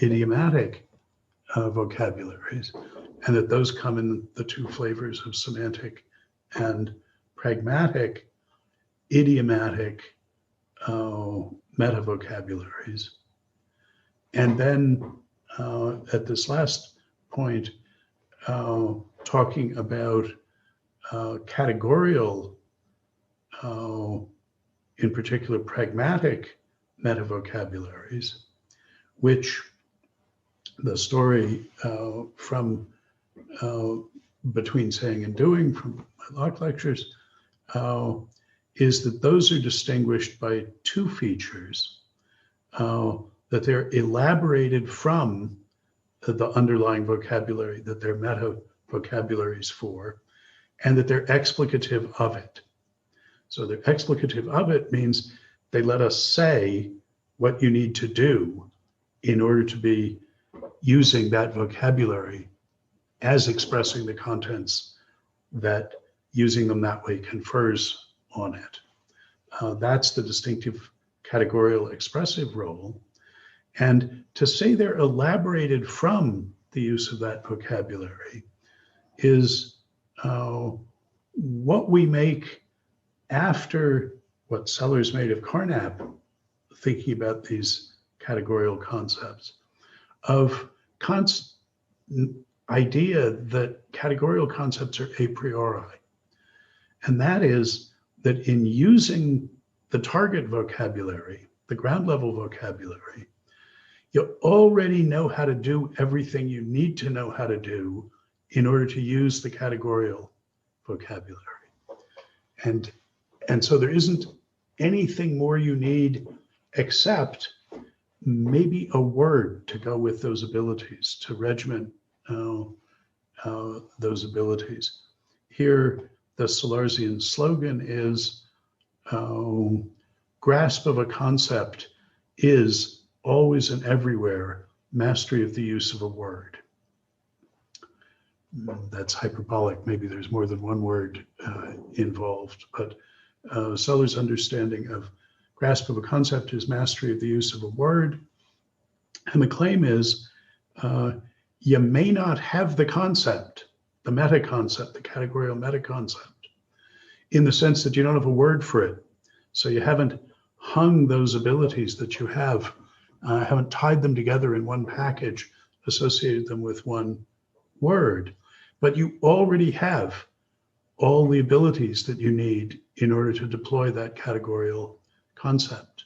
idiomatic vocabularies, and that those come in the two flavors of semantic and pragmatic, idiomatic meta vocabularies. And then at this last point, talking about categorical, in particular pragmatic meta vocabularies, which the story from Between Saying and Doing from my Locke lectures is that those are distinguished by two features, that they're elaborated from the underlying vocabulary that they're meta vocabularies for, and that they're explicative of it. So they're explicative of it means they let us say what you need to do in order to be using that vocabulary as expressing the contents that using them that way confers on it. That's the distinctive categorical expressive role. And to say they're elaborated from the use of that vocabulary is what we make after what Sellars made of Carnap, thinking about these categorical concepts, of idea that categorical concepts are a priori. And that is that in using the target vocabulary, the ground level vocabulary, you already know how to do everything you need to know how to do in order to use the categorical vocabulary. And so there isn't anything more you need except maybe a word to go with those abilities, to regiment those abilities. Here, the Sellarsian slogan is, grasp of a concept is always and everywhere mastery of the use of a word. That's hyperbolic. Maybe there's more than one word involved, but Sellars' understanding of grasp of a concept is mastery of the use of a word. And the claim is, you may not have the concept, the meta concept, the categorical meta concept, in the sense that you don't have a word for it. So you haven't hung those abilities that you have, haven't tied them together in one package, associated them with one word, but you already have all the abilities that you need in order to deploy that categorical concept.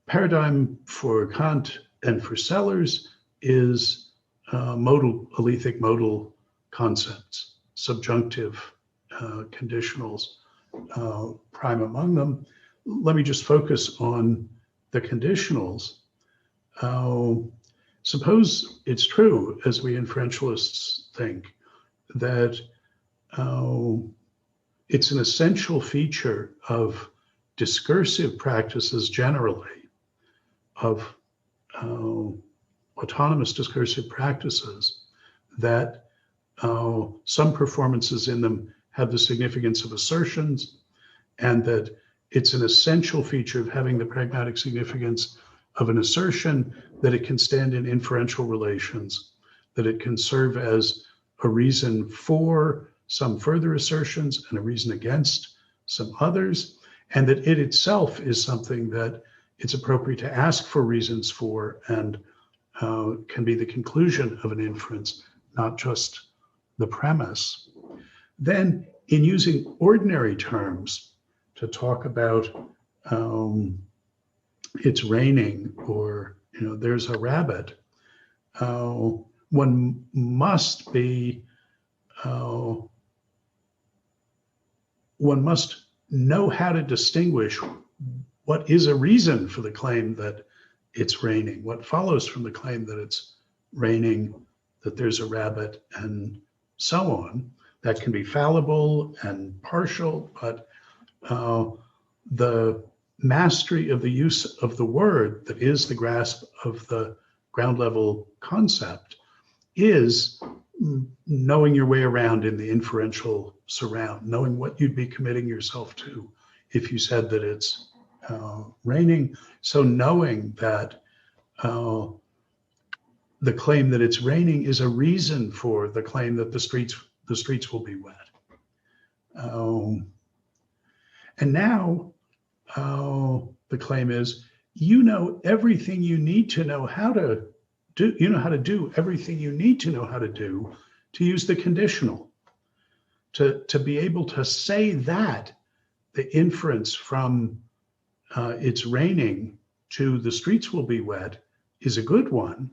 Paradigm for Kant and for Sellars is modal, alethic modal concepts, subjunctive conditionals, prime among them. Let me just focus on the conditionals. Suppose it's true, as we inferentialists think, that it's an essential feature of discursive practices generally, of autonomous discursive practices, that some performances in them have the significance of assertions, and that it's an essential feature of having the pragmatic significance of an assertion that it can stand in inferential relations, that it can serve as a reason for some further assertions and a reason against some others, and that it itself is something that it's appropriate to ask for reasons for and can be the conclusion of an inference, not just the premise. Then, in using ordinary terms to talk about it's raining, or there's a rabbit, one must know how to distinguish what is a reason for the claim that it's raining, what follows from the claim that it's raining, that there's a rabbit, and so on. That can be fallible and partial, but the mastery of the use of the word that is the grasp of the ground level concept is knowing your way around in the inferential surround, knowing what you'd be committing yourself to if you said that it's raining. So knowing that the claim that it's raining is a reason for the claim that the streets will be wet. And now the claim is, you know everything you need to know how to do, you know how to do everything you need to know how to do to use the conditional. To be able to say that the inference from it's raining to the streets will be wet is a good one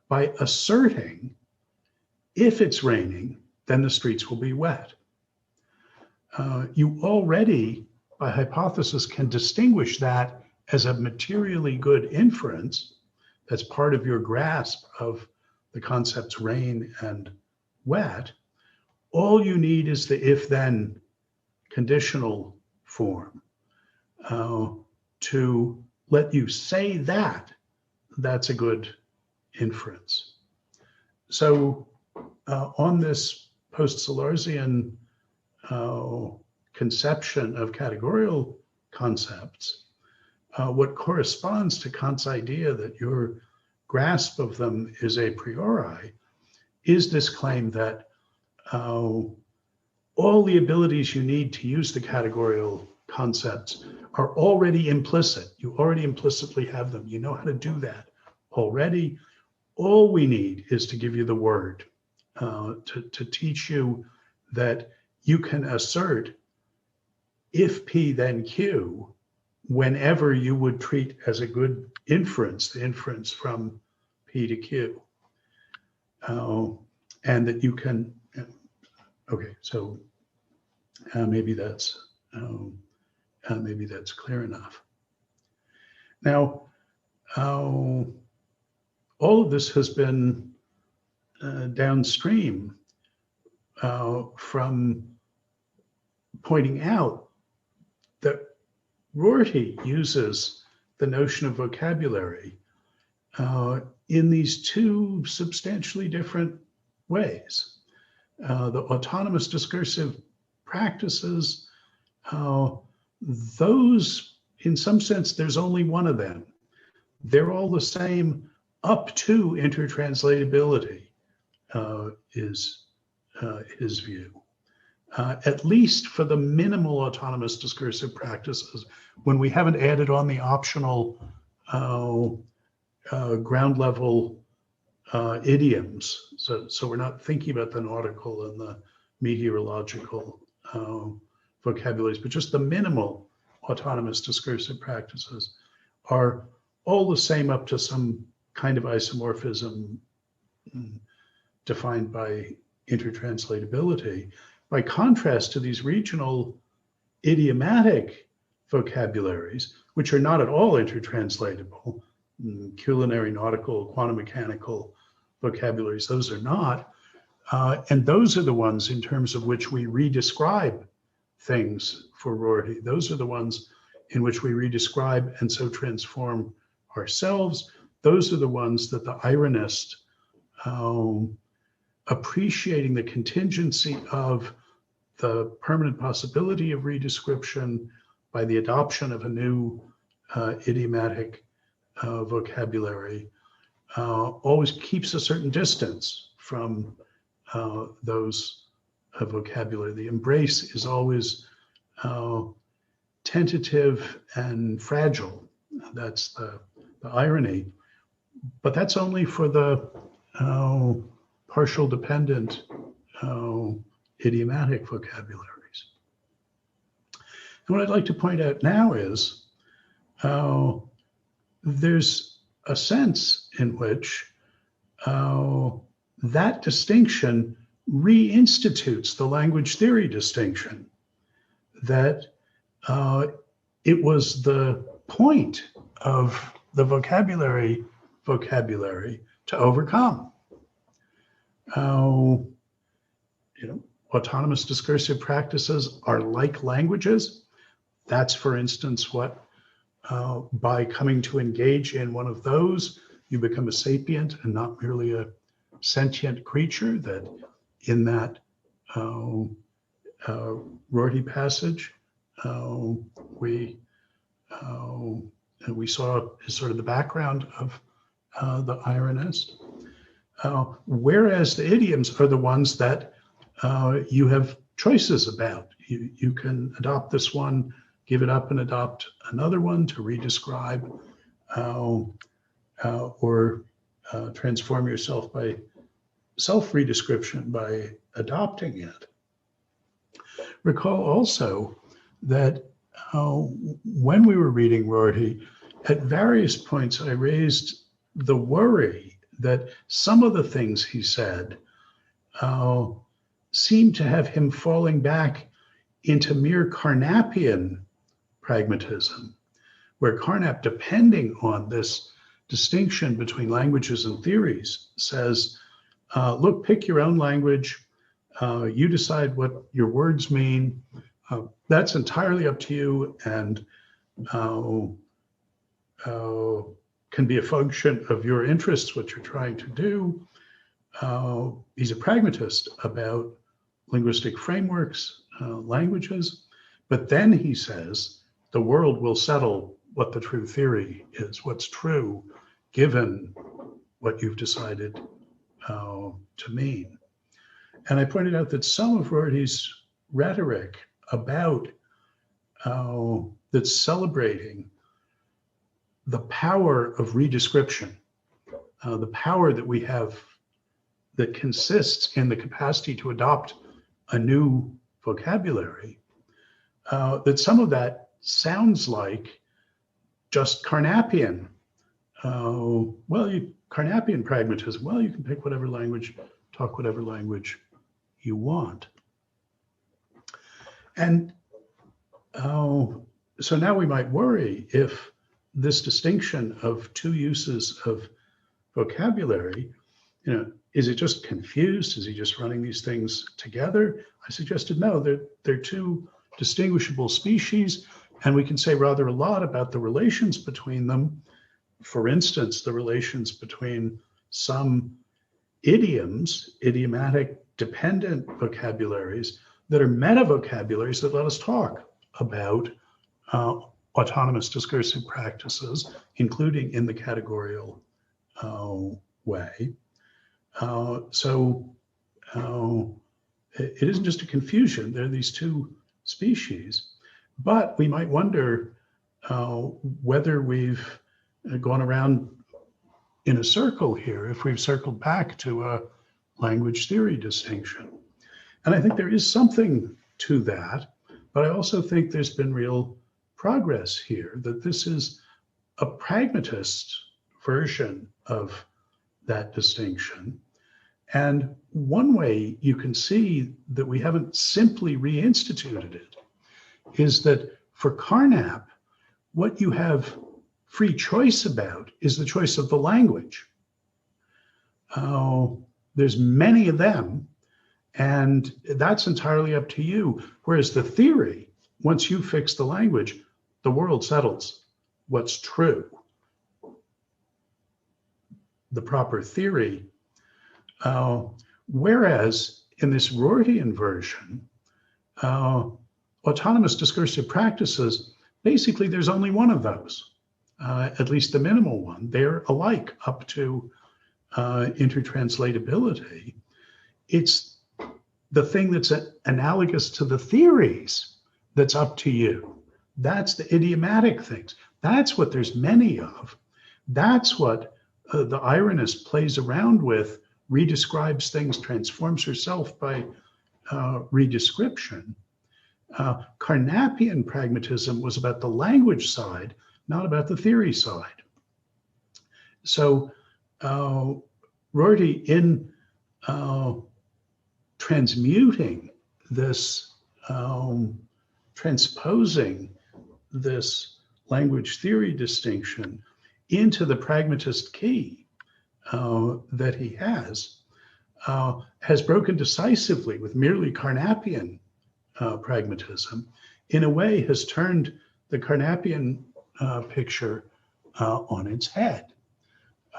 by asserting if it's raining, then the streets will be wet. You already, by hypothesis, can distinguish that as a materially good inference that's part of your grasp of the concepts rain and wet. All you need is the if-then conditional form to let you say that that's a good inference. So on this post-Sellarsian conception of categorical concepts, what corresponds to Kant's idea that your grasp of them is a priori is this claim that all the abilities you need to use the categorical concepts are already implicit. You already implicitly have them. You know how to do that already. All we need is to give you the word, to teach you that you can assert if P then Q whenever you would treat as a good inference, the inference from P to Q. And that you can, okay, so maybe that's clear enough. Now, all of this has been downstream from pointing out that Rorty uses the notion of vocabulary in these two substantially different ways. The autonomous discursive practices, those, in some sense, there's only one of them. They're all the same up to intertranslatability, is his view. At least for the minimal autonomous discursive practices, when we haven't added on the optional ground level idioms. So we're not thinking about the nautical and the meteorological vocabularies, but just the minimal autonomous discursive practices are all the same up to some kind of isomorphism defined by intertranslatability. By contrast to these regional idiomatic vocabularies, which are not at all intertranslatable, culinary, nautical, quantum mechanical vocabularies, those are not. And those are the ones in terms of which we redescribe things for Rorty. Those are the ones in which we redescribe and so transform ourselves. Those are the ones that the ironist, appreciating the contingency of the permanent possibility of redescription by the adoption of a new idiomatic vocabulary, always keeps a certain distance from those vocabulary. The embrace is always tentative and fragile. That's the irony. But that's only for the partial dependent idiomatic vocabularies. And what I'd like to point out now is there's a sense in which that distinction reinstitutes the language theory distinction, that it was the point of the vocabulary to overcome. Autonomous discursive practices are like languages. That's, for instance, what by coming to engage in one of those, you become a sapient and not merely a sentient creature, that in that Rorty passage, we saw is sort of the background of the ironist. Whereas the idioms are the ones that you have choices about. You can adopt this one, give it up and adopt another one to redescribe, or transform yourself by self-redescription by adopting it. Recall also that when we were reading Rorty, at various points I raised the worry that some of the things he said seemed to have him falling back into mere Carnapian pragmatism, where Carnap, depending on this distinction between languages and theories, says, look, pick your own language, you decide what your words mean, that's entirely up to you, and can be a function of your interests, what you're trying to do. He's a pragmatist about linguistic frameworks, languages, but then he says the world will settle what the true theory is, what's true, given what you've decided to mean. And I pointed out that some of Rorty's rhetoric about that's celebrating the power of redescription, the power that we have that consists in the capacity to adopt a new vocabulary, that some of that sounds like just Carnapian. Carnapian pragmatism. Well, you can pick whatever language, talk whatever language you want. And so now we might worry if this distinction of two uses of vocabulary, is it just confused? Is he just running these things together? I suggested no, they're two distinguishable species, and we can say rather a lot about the relations between them. For instance, the relations between some idioms, idiomatic dependent vocabularies, that are meta vocabularies that let us talk about autonomous discursive practices, including in the categorical way. It isn't just a confusion. There are these two species, but we might wonder whether we've gone around in a circle here, if we've circled back to a language theory distinction. And I think there is something to that, but I also think there's been real progress here, that this is a pragmatist version of that distinction. And one way you can see that we haven't simply reinstituted it is that for Carnap, what you have free choice about is the choice of the language. There's many of them, and that's entirely up to you. Whereas the theory, once you fix the language, the world settles what's true. The proper theory. Whereas in this Rortian version, autonomous discursive practices, basically there's only one of those, at least the minimal one. They're alike up to intertranslatability. It's the thing that's analogous to the theories that's up to you. That's the idiomatic things. That's what there's many of. That's what the ironist plays around with, redescribes things, transforms herself by redescription. Carnapian pragmatism was about the language side, not about the theory side. So Rorty, in transmuting this, transposing this language theory distinction into the pragmatist key that he has broken decisively with merely Carnapian pragmatism, in a way has turned the Carnapian picture on its head.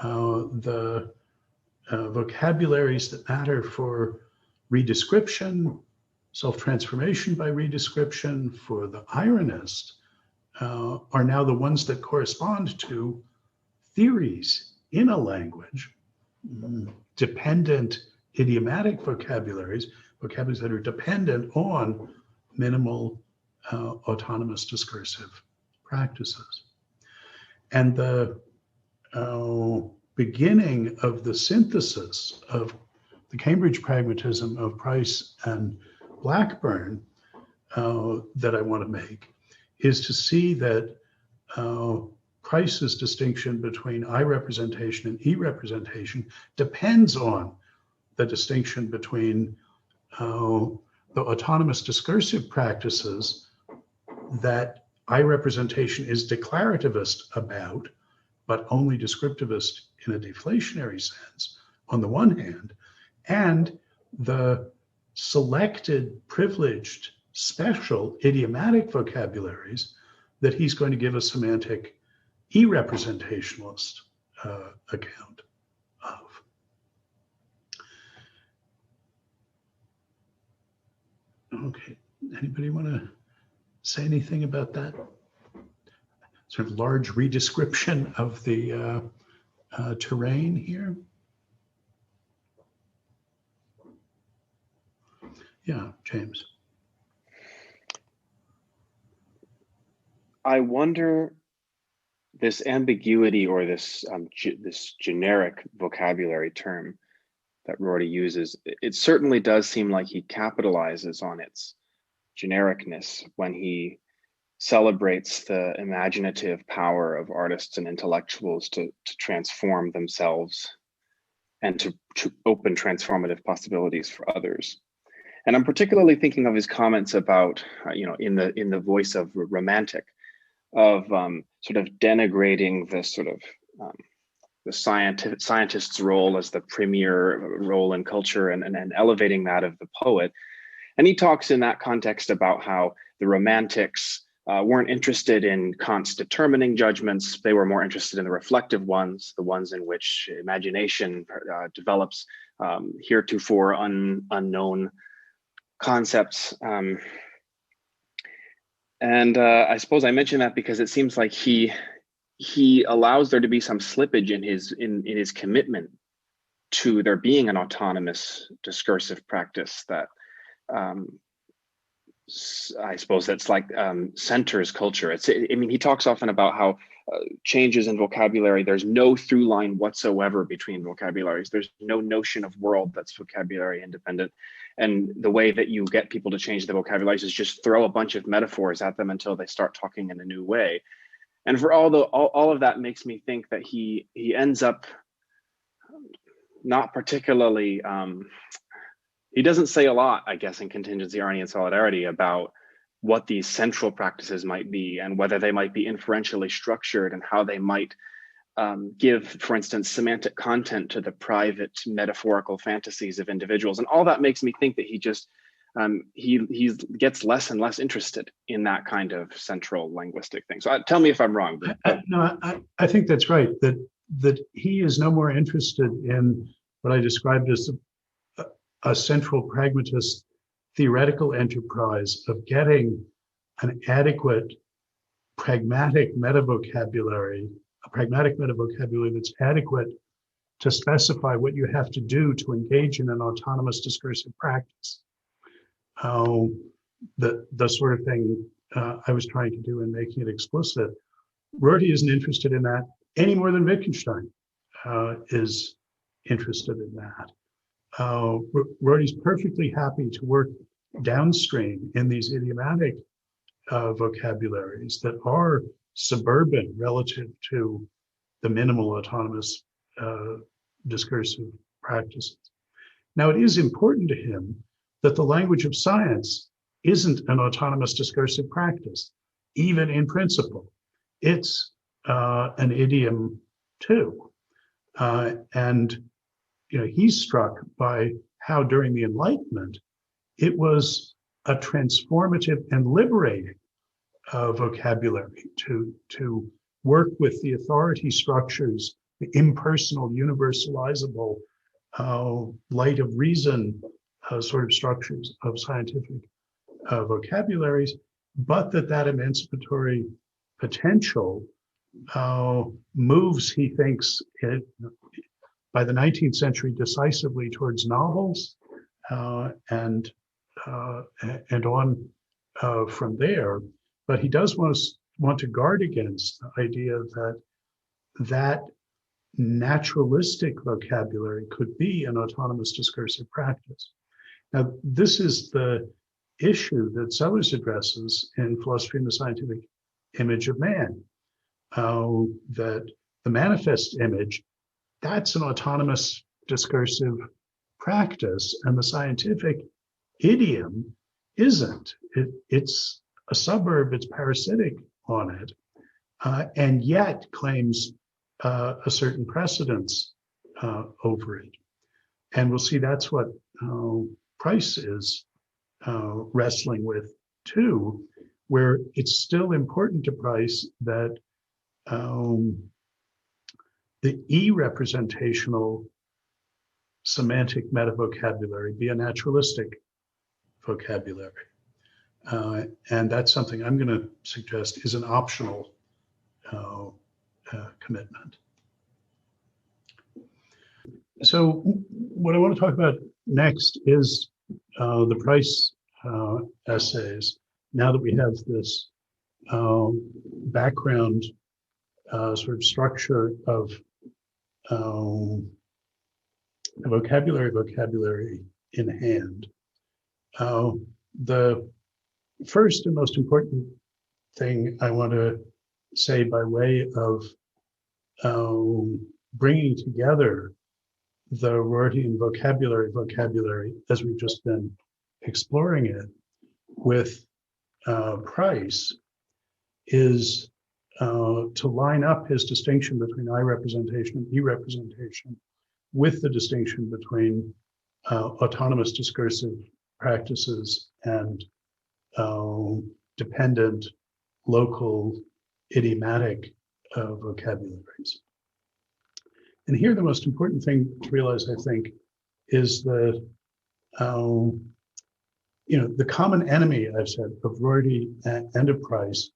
the vocabularies that matter for redescription, self-transformation by redescription for the ironist are now the ones that correspond to theories in a language, dependent idiomatic vocabularies, vocabularies that are dependent on minimal autonomous discursive practices. And the beginning of the synthesis of the Cambridge pragmatism of Price and Blackburn that I want to make is to see that Price's distinction between I representation and E representation depends on the distinction between the autonomous discursive practices that I representation is declarativist about, but only descriptivist in a deflationary sense, on the one hand, and the selected, privileged, special idiomatic vocabularies that he's going to give a semantic e-representationalist account of. Okay, anybody want to say anything about that sort of large redescription of the terrain here? Yeah, James. I wonder, this ambiguity or this this generic vocabulary term that Rorty uses, it certainly does seem like he capitalizes on its genericness when he celebrates the imaginative power of artists and intellectuals to transform themselves and to open transformative possibilities for others. And I'm particularly thinking of his comments about, in the voice of romantic, of sort of denigrating the sort of the scientist's role as the premier role in culture and elevating that of the poet. And he talks in that context about how the romantics weren't interested in Kant's determining judgments. They were more interested in the reflective ones, the ones in which imagination develops heretofore unknown concepts. And I suppose I mention that because it seems like he allows there to be some slippage in his commitment to there being an autonomous discursive practice that I suppose that's like centers culture. He talks often about how changes in vocabulary, there's no through line whatsoever between vocabularies. There's no notion of world that's vocabulary independent. And the way that you get people to change the vocabularies is just throw a bunch of metaphors at them until they start talking in a new way. And for all of that makes me think that he ends up not particularly, he doesn't say a lot, I guess, in Contingency, Irony, and Solidarity about what these central practices might be and whether they might be inferentially structured and how they might give, for instance, semantic content to the private metaphorical fantasies of individuals. And all that makes me think that he just, he gets less and less interested in that kind of central linguistic thing. So tell me if I'm wrong. No, I think that's right, that he is no more interested in what I described as a central pragmatist theoretical enterprise of getting an adequate pragmatic metavocabulary, a pragmatic metavocabulary that's adequate to specify what you have to do to engage in an autonomous discursive practice. The sort of thing I was trying to do in making it explicit. Rorty isn't interested in that any more than Wittgenstein is interested in that. Rorty's perfectly happy to work downstream in these idiomatic vocabularies that are suburban relative to the minimal autonomous discursive practices. Now, it is important to him that the language of science isn't an autonomous discursive practice, even in principle. It's an idiom too. And he's struck by how during the Enlightenment, it was a transformative and liberating vocabulary to work with the authority structures impersonal, universalizable, light of reason sort of structures of scientific vocabularies, but that emancipatory potential moves, he thinks, by the 19th century decisively towards novels, and on from there. But he does want to guard against the idea that naturalistic vocabulary could be an autonomous discursive practice. Now, this is the issue that Sellars addresses in Philosophy and the Scientific Image of Man, that the manifest image, that's an autonomous discursive practice, and the scientific idiom isn't. It's a suburb, it's parasitic on it, and yet claims a certain precedence over it. And we'll see that's what Price is wrestling with too, where it's still important to Price that the e-representational semantic metavocabulary be a naturalistic vocabulary. And that's something I'm going to suggest is an optional commitment. So what I want to talk about next is the Price essays. Now that we have this background sort of structure of vocabulary in hand, the first and most important thing I want to say by way of bringing together the Rortian vocabulary as we've just been exploring it with Price is to line up his distinction between I representation and E representation with the distinction between autonomous discursive practices and dependent local idiomatic vocabularies. And here the most important thing to realize, I think, is the common enemy, I've said, of Rorty and of Price,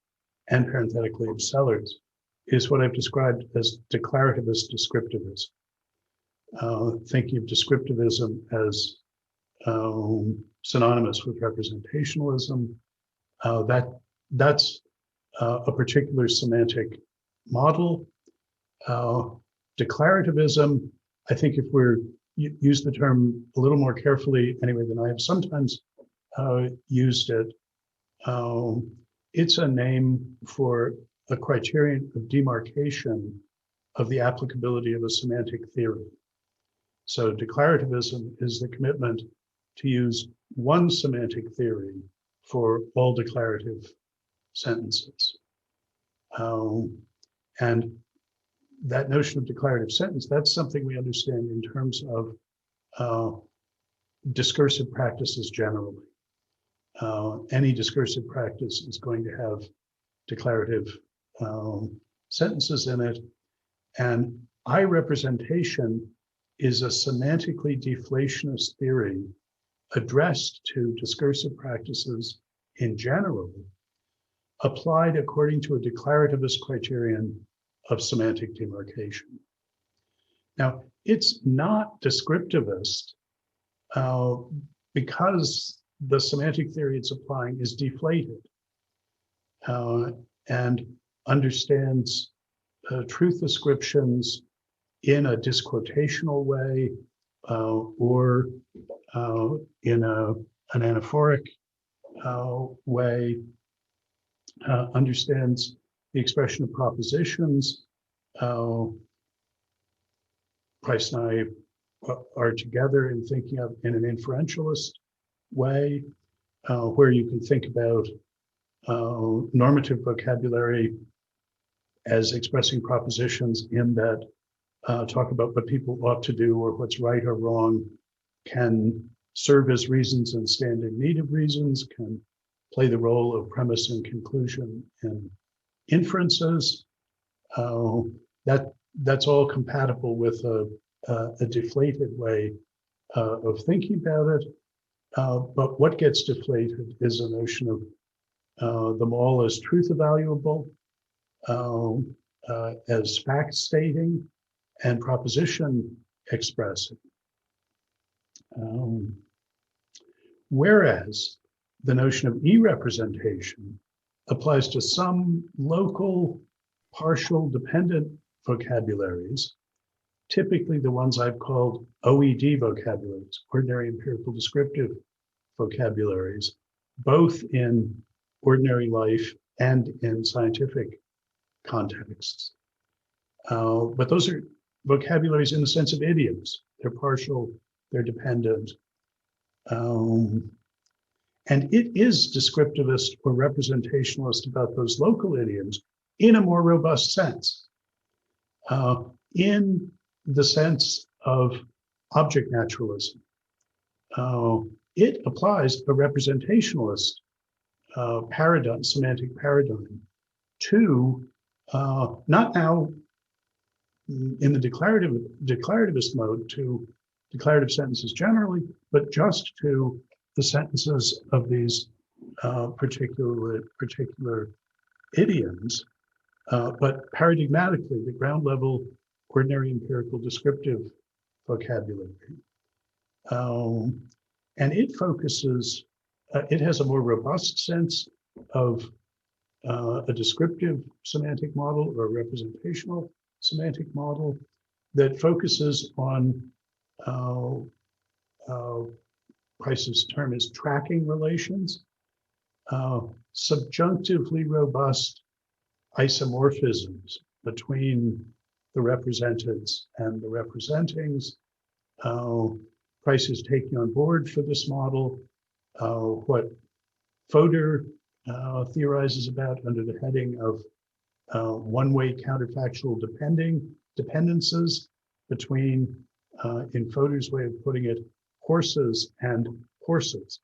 and parenthetically of Sellars, is what I've described as declarativist descriptivism. Thinking of descriptivism as synonymous with representationalism. That's a particular semantic model. Declarativism, I think if we're use the term a little more carefully anyway than I have sometimes used it, it's a name for a criterion of demarcation of the applicability of a semantic theory. So declarativism is the commitment to use one semantic theory for all declarative sentences. And that notion of declarative sentence, that's something we understand in terms of discursive practices generally. Any discursive practice is going to have declarative sentences in it. And I representation is a semantically deflationist theory addressed to discursive practices in general, applied according to a declarativist criterion of semantic demarcation. Now, it's not descriptivist because the semantic theory it's applying is deflated and understands truth ascriptions in a disquotational way or in an anaphoric way, understands the expression of propositions. Price and I are together in thinking of in an inferentialist way, where you can think about normative vocabulary as expressing propositions in that talk about what people ought to do or what's right or wrong, can serve as reasons and stand in need of reasons, can play the role of premise and conclusion in inferences. that's all compatible with a deflated way of thinking about it. But what gets deflated is a notion of them all as truth evaluable, as fact stating, and proposition expressing. Whereas the notion of e-representation applies to some local partial dependent vocabularies, typically the ones I've called OED vocabularies, ordinary empirical descriptive vocabularies, both in ordinary life and in scientific contexts. But those are vocabularies in the sense of idioms. They're partial, they're dependent. And it is descriptivist or representationalist about those local idioms in a more robust sense, in the sense of object naturalism. It applies a representationalist paradigm, semantic paradigm, to not now in the declarativist mode to declarative sentences generally, but just to the sentences of these particular idioms, but paradigmatically, the ground level ordinary empirical descriptive vocabulary. And it focuses, it has a more robust sense of a descriptive semantic model or a representational semantic model that focuses on Price's term is tracking relations, subjunctively robust isomorphisms between the representeds and the representings. Price is taking on board for this model what Fodor theorizes about under the heading of one-way counterfactual dependences between, in Fodor's way of putting it, horses and horses,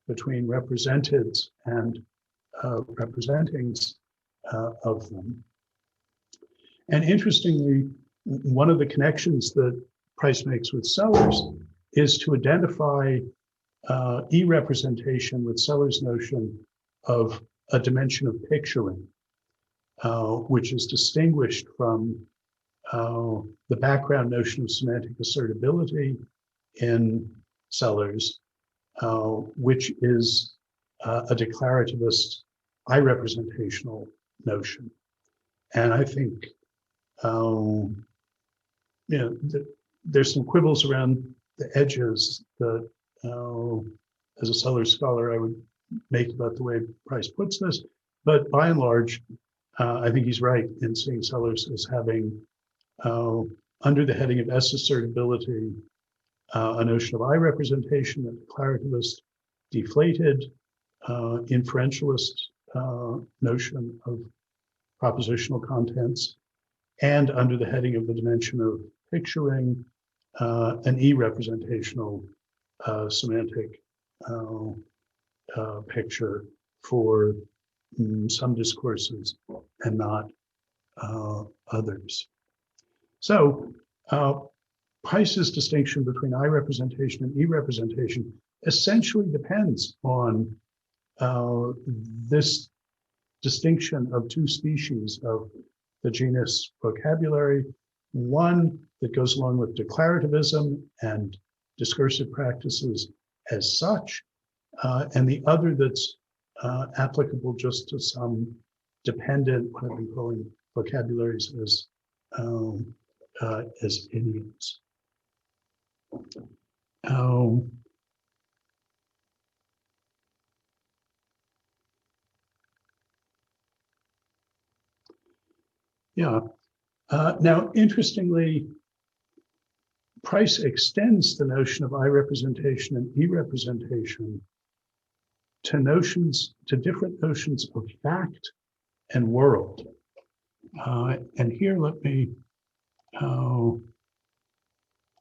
between representeds and representings of them. And interestingly, one of the connections that Price makes with Sellars is to identify e-representation with Sellars' notion of a dimension of picturing, which is distinguished from the background notion of semantic assertability in Sellars, which is a declarativist, I-representational notion. And I think there's some quibbles around the edges that, as a Sellars scholar, I would make about the way Price puts this. But by and large, I think he's right in seeing Sellars as having, under the heading of S assertability, a notion of I-representation, a declarativist, deflated, inferentialist notion of propositional contents, and under the heading of the dimension of picturing, an e-representational semantic picture for some discourses and not others. So Price's distinction between I-representation and e-representation essentially depends on this distinction of two species of the genus vocabulary, one that goes along with declarativism and discursive practices as such, and the other that's applicable just to some dependent, what I've been calling vocabularies as idioms. Now, interestingly, Price extends the notion of I-representation and e-representation to different notions of fact and world. And here, let me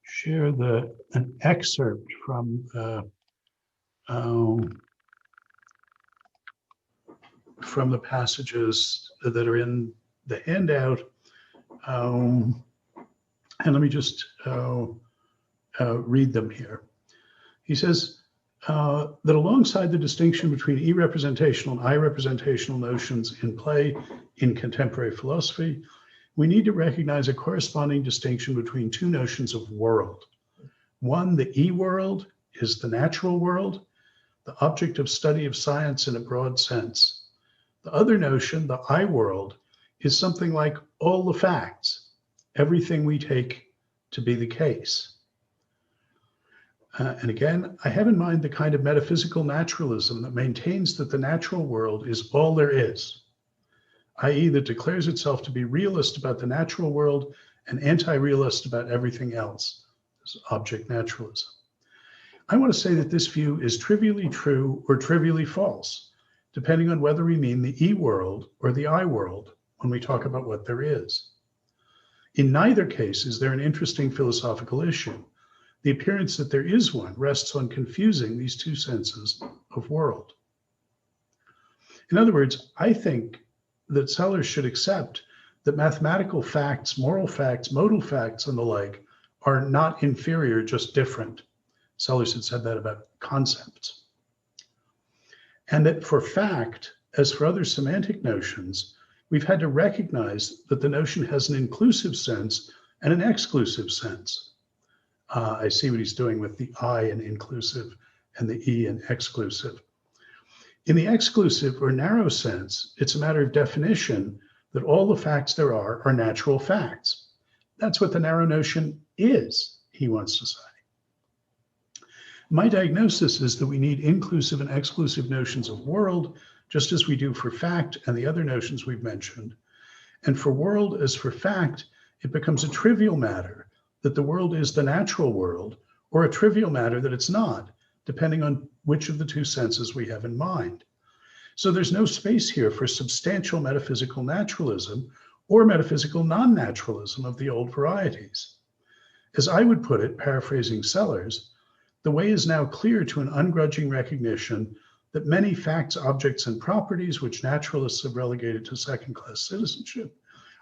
share an excerpt from the passages that are in the handout. And let me just read them here. He says that alongside the distinction between e-representational and I-representational notions in play in contemporary philosophy, we need to recognize a corresponding distinction between two notions of world. One, the e-world, is the natural world, the object of study of science in a broad sense. The other notion, the I world, is something like all the facts, everything we take to be the case. And again, I have in mind the kind of metaphysical naturalism that maintains that the natural world is all there is, i.e. that declares itself to be realist about the natural world and anti-realist about everything else. This is object naturalism. I want to say that this view is trivially true or trivially false, depending on whether we mean the E-world or the I-world when we talk about what there is. In neither case is there an interesting philosophical issue. The appearance that there is one rests on confusing these two senses of world. In other words, I think that Sellars should accept that mathematical facts, moral facts, modal facts, and the like are not inferior, just different. Sellars had said that about concepts. And that for fact, as for other semantic notions, we've had to recognize that the notion has an inclusive sense and an exclusive sense. I see what he's doing with the I in inclusive and the E in exclusive. In the exclusive or narrow sense, it's a matter of definition that all the facts there are natural facts. That's what the narrow notion is, he wants to say. My diagnosis is that we need inclusive and exclusive notions of world, just as we do for fact and the other notions we've mentioned. And for world as for fact, it becomes a trivial matter that the world is the natural world, or a trivial matter that it's not, depending on which of the two senses we have in mind. So there's no space here for substantial metaphysical naturalism or metaphysical non-naturalism of the old varieties. As I would put it, paraphrasing Sellars, the way is now clear to an ungrudging recognition that many facts, objects, and properties which naturalists have relegated to second-class citizenship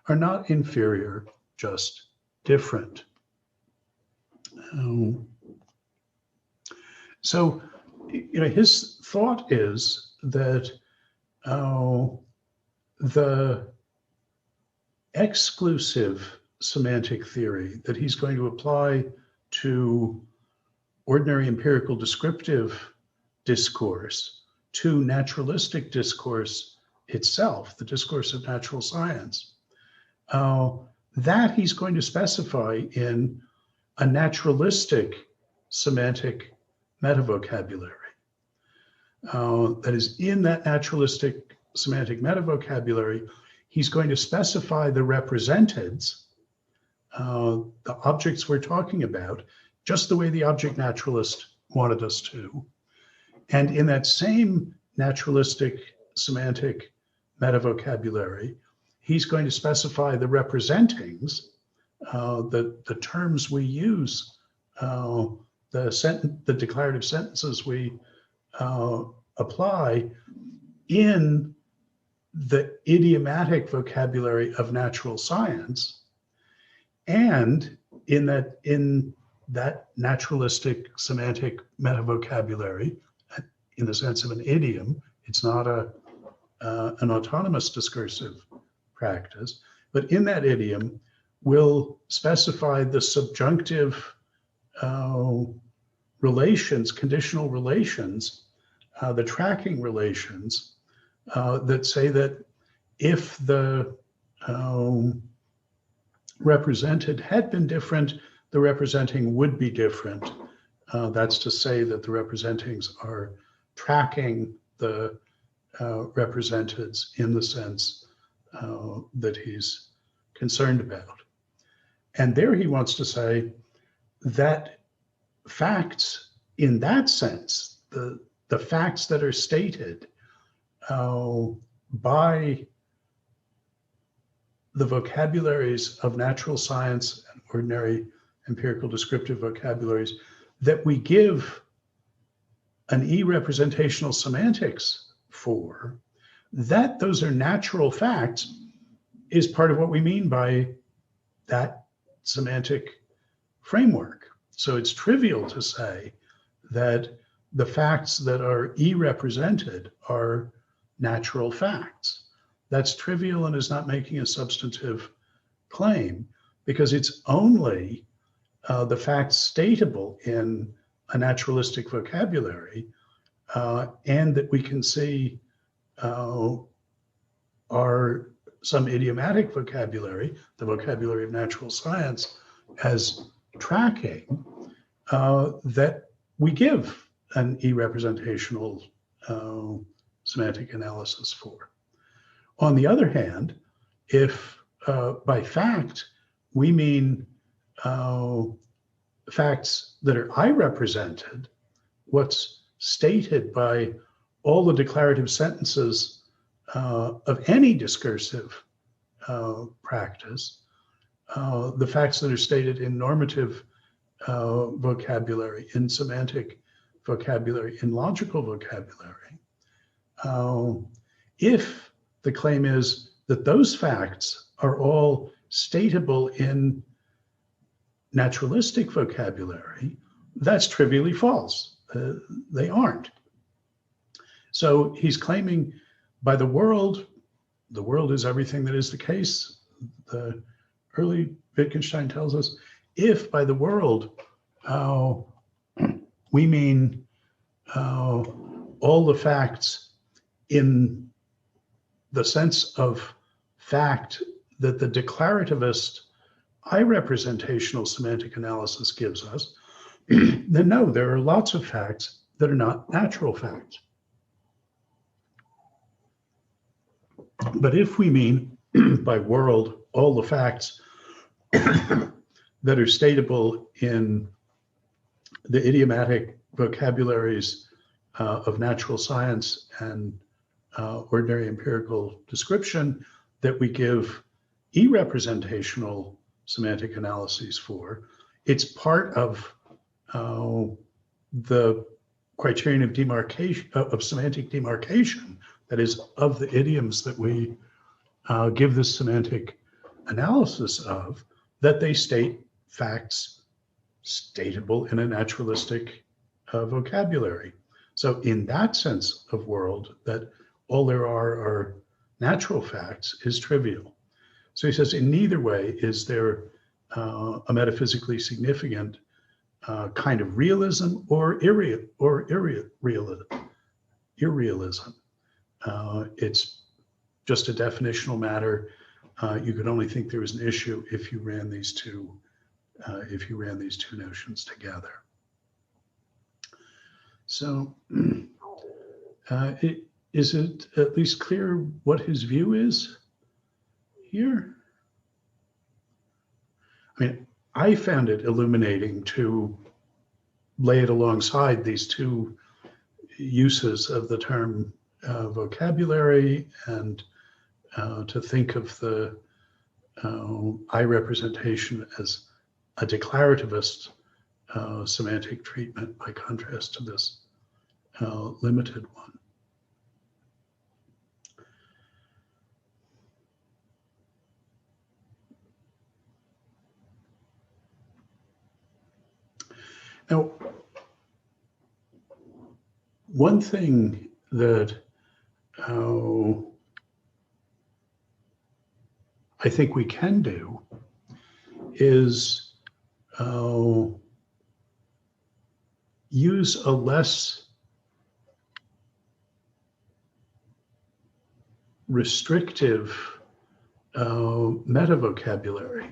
are not inferior, just different. So, his thought is that the exclusive semantic theory that he's going to apply to ordinary empirical descriptive discourse, to naturalistic discourse itself, the discourse of natural science, that he's going to specify in a naturalistic semantic metavocabulary. That is, in that naturalistic semantic metavocabulary, he's going to specify the representeds, the objects we're talking about, just the way the object naturalist wanted us to. And in that same naturalistic semantic metavocabulary, he's going to specify the representings, the terms we use, the declarative sentences we apply in the idiomatic vocabulary of natural science, and in that naturalistic semantic metavocabulary, in the sense of an idiom. It's not an autonomous discursive practice, but in that idiom, we'll specify the subjunctive relations, conditional relations, the tracking relations that say that if the represented had been different, the representing would be different. That's to say that the representings are tracking the representeds in the sense that he's concerned about. And there he wants to say that facts in that sense, the facts that are stated by the vocabularies of natural science and ordinary empirical descriptive vocabularies that we give an e-representational semantics for, that those are natural facts is part of what we mean by that semantic framework. So it's trivial to say that the facts that are E-represented are natural facts. That's trivial and is not making a substantive claim, because it's only the facts statable in a naturalistic vocabulary and that we can see are some idiomatic vocabulary, the vocabulary of natural science, as tracking that we give an E-representational semantic analysis for. On the other hand, if by fact we mean facts that are I-represented, what's stated by all the declarative sentences of any discursive practice, the facts that are stated in normative vocabulary, in semantic vocabulary, in logical vocabulary, if the claim is that those facts are all statable in naturalistic vocabulary, that's trivially false. They aren't. So he's claiming by the world is everything that is the case. The early Wittgenstein tells us, if by the world we mean all the facts in the sense of fact that the declarativist I-representational semantic analysis gives us, then no, there are lots of facts that are not natural facts. But if we mean by world all the facts that are statable in the idiomatic vocabularies of natural science and ordinary empirical description that we give E-representational semantic analyses for, it's part of the criterion of demarcation, of semantic demarcation, that is, of the idioms that we give this semantic analysis of, that they state facts statable in a naturalistic vocabulary. So in that sense of world, that all there are natural facts is trivial. So he says in neither way is there a metaphysically significant kind of realism or irrealism. It's just a definitional matter. You could only think there was an issue if you ran these two notions together. So is it at least clear what his view is here? I mean, I found it illuminating to lay it alongside these two uses of the term vocabulary, and to think of the I representation as a declarativist semantic treatment by contrast to this limited one. Now, one thing that I think we can do is use a less restrictive meta vocabulary.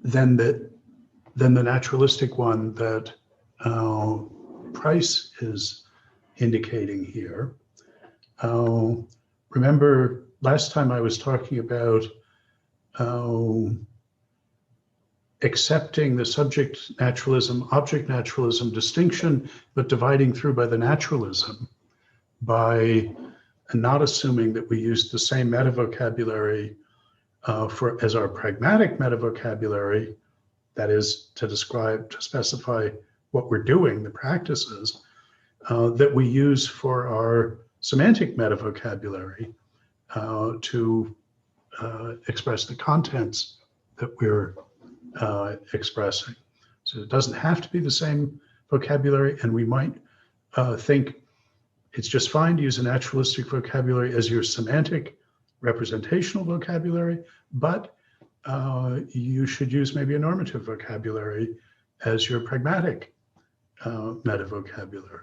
Than the naturalistic one that Price is indicating here. Remember last time I was talking about accepting the subject naturalism, object naturalism distinction, but dividing through by the naturalism, by not assuming that we use the same meta vocabulary as our pragmatic meta vocabulary, that is to specify what we're doing, the practices, that we use for our semantic metavocabulary to express the contents that we're expressing. So it doesn't have to be the same vocabulary, and we might think it's just fine to use a naturalistic vocabulary as your semantic representational vocabulary, but you should use maybe a normative vocabulary as your pragmatic metavocabulary.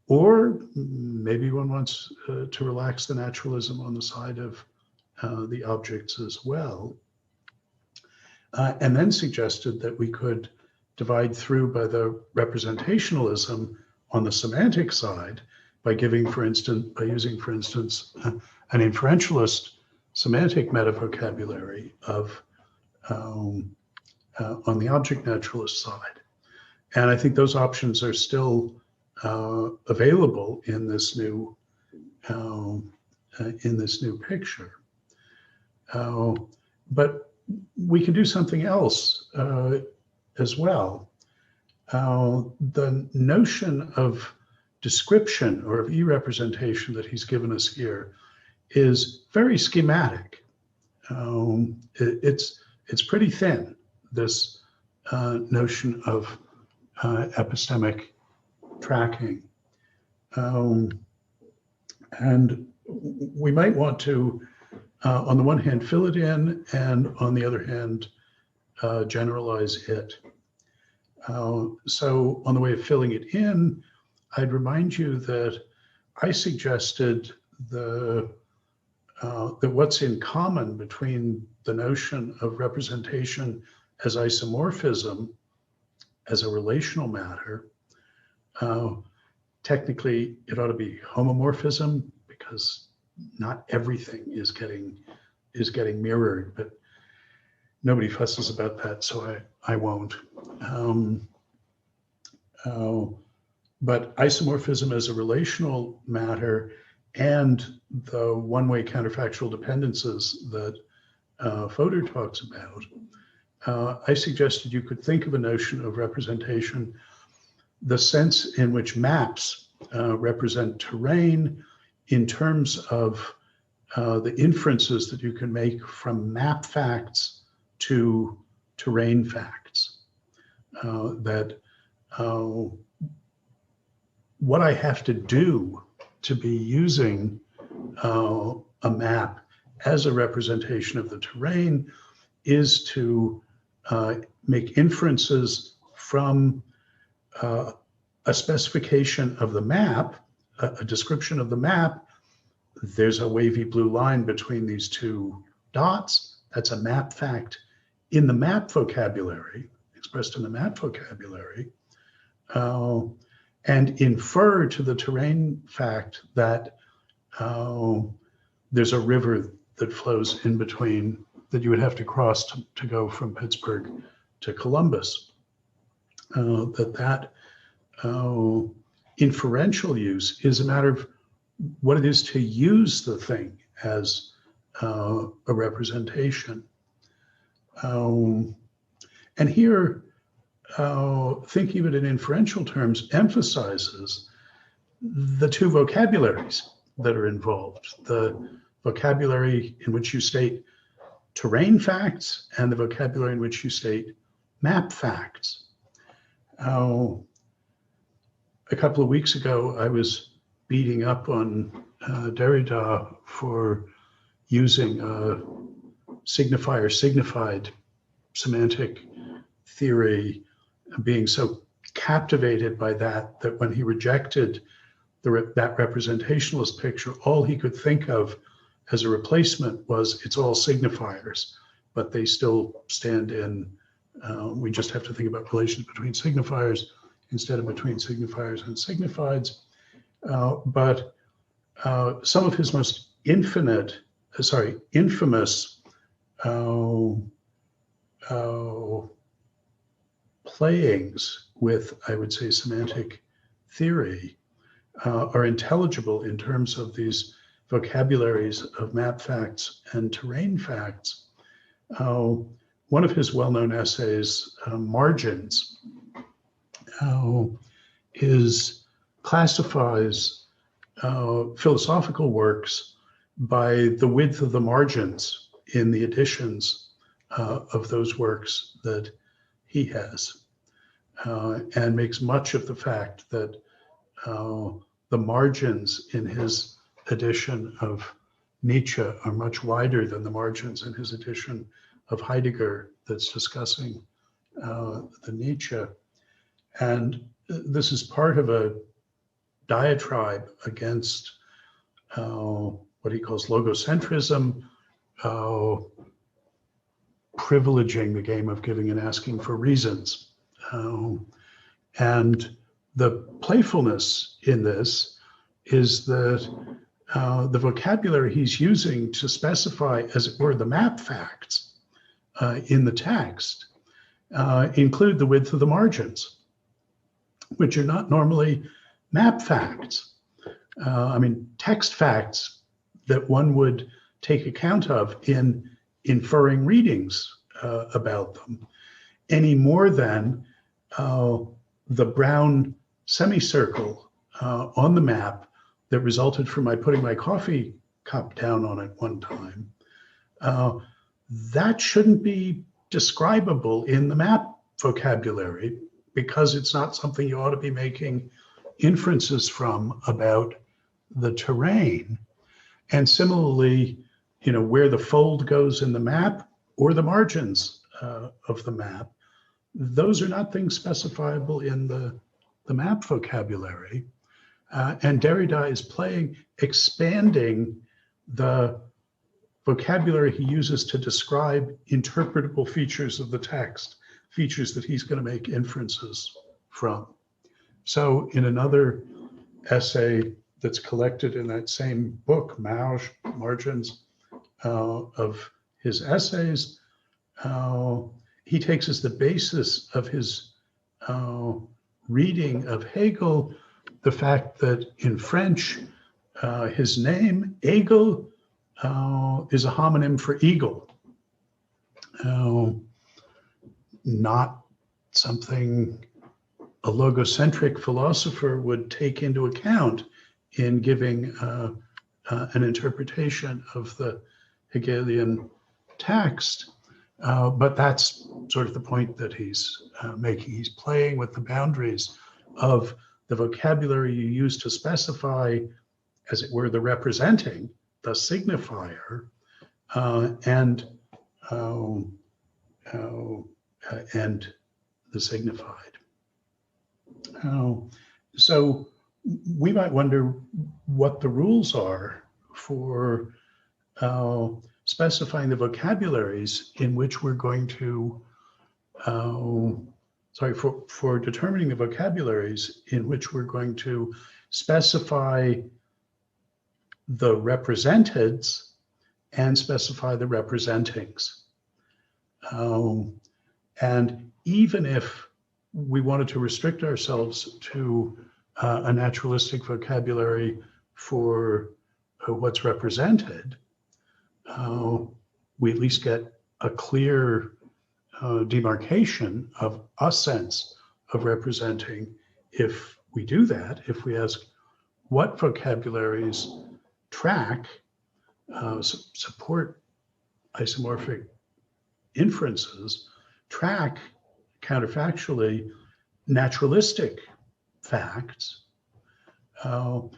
Or maybe one wants to relax the naturalism on the side of the objects as well. And then suggested that we could divide through by the representationalism on the semantic side by using, for instance, an inferentialist semantic metavocabulary of on the object naturalist side. And I think those options are still available in this new picture. But we can do something else as well. The notion of description or of e-representation that he's given us here is very schematic. It's pretty thin, this notion of epistemic tracking. And we might want to, on the one hand, fill it in, and on the other hand, generalize it. So on the way of filling it in, I'd remind you that I suggested that what's in common between the notion of representation as isomorphism as a relational matter, technically it ought to be homomorphism, because not everything is getting mirrored, but nobody fusses about that, so I won't. But isomorphism as a relational matter and the one-way counterfactual dependences that Fodor talks about, I suggested you could think of a notion of representation, the sense in which maps represent terrain in terms of the inferences that you can make from map facts to terrain facts. What I have to do to be using a map as a representation of the terrain is to make inferences from a specification of the map, a description of the map. There's a wavy blue line between these two dots. That's a map fact in the map vocabulary, expressed in the map vocabulary, and infer to the terrain fact that there's a river that flows in between that you would have to cross to go from Pittsburgh to Columbus. That inferential use is a matter of what it is to use the thing as a representation. And here, thinking of it in inferential terms emphasizes the two vocabularies that are involved, the vocabulary in which you state terrain facts and the vocabulary in which you state map facts. A couple of weeks ago, I was beating up on Derrida for using a signifier-signified semantic theory, being so captivated by that when he rejected that representationalist picture, all he could think of as a replacement was it's all signifiers, but they still stand in, we just have to think about relations between signifiers instead of between signifiers and signifieds. But some of his most infamous playings with, I would say, semantic theory are intelligible in terms of these vocabularies of map facts and terrain facts. One of his well-known essays, Margins, classifies philosophical works by the width of the margins in the editions of those works that he has, and makes much of the fact that the margins in his edition of Nietzsche are much wider than the margins in his edition of Heidegger that's discussing the Nietzsche. And this is part of a diatribe against what he calls logocentrism, privileging the game of giving and asking for reasons. And the playfulness in this is that the vocabulary he's using to specify, as it were, the map facts in the text include the width of the margins, which are not normally map facts. I mean, text facts that one would take account of in inferring readings about them, any more than the brown semicircle on the map that resulted from my putting my coffee cup down on it one time. That shouldn't be describable in the map vocabulary because it's not something you ought to be making inferences from about the terrain. And similarly, where the fold goes in the map or the margins of the map, those are not things specifiable in the map vocabulary. And Derrida is expanding the vocabulary he uses to describe interpretable features of the text, features that he's going to make inferences from. So in another essay that's collected in that same book, Margins of his essays, he takes as the basis of his reading of Hegel the fact that in French, his name, Hegel, is a homonym for eagle. Not something a logocentric philosopher would take into account in giving an interpretation of the Hegelian text. But that's sort of the point that he's making. He's playing with the boundaries of the vocabulary you use to specify, as it were, the representing, the signifier, and the signified. So we might wonder what the rules are for specifying the vocabularies in which we're going to, for determining the vocabularies in which we're going to specify the representeds and specify the representings. And even if we wanted to restrict ourselves to a naturalistic vocabulary for what's represented, we at least get a clear demarcation of a sense of representing. If we do that, if we ask what vocabularies track, support isomorphic inferences, track counterfactually naturalistic facts, but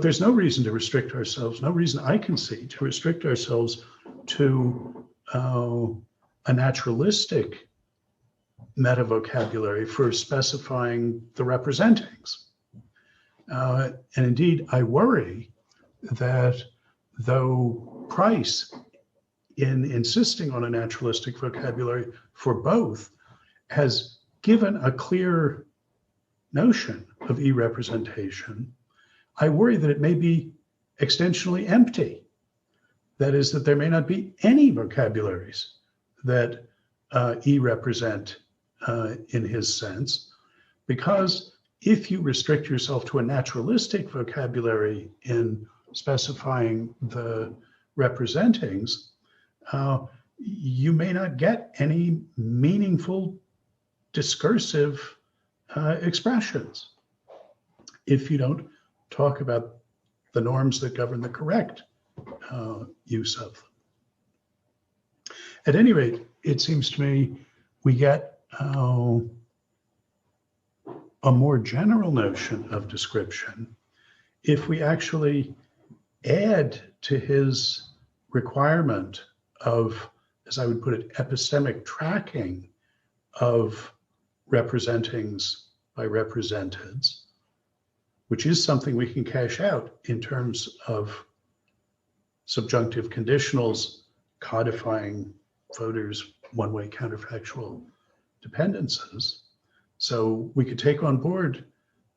there's no reason to restrict ourselves, no reason I can see to restrict ourselves to a naturalistic meta vocabulary for specifying the representings. And indeed, I worry that though Price, in insisting on a naturalistic vocabulary for both, has given a clear notion of e-representation, I worry that it may be extensionally empty. That is, that there may not be any vocabularies that e-represent in his sense, because if you restrict yourself to a naturalistic vocabulary in specifying the representings, you may not get any meaningful discursive expressions. if you don't talk about the norms that govern the correct use of them. At any rate, it seems to me we get a more general notion of description if we actually add to his requirement of, as I would put it, epistemic tracking of representings by representeds, which is something we can cash out in terms of subjunctive conditionals codifying voters' one-way counterfactual dependencies. So we could take on board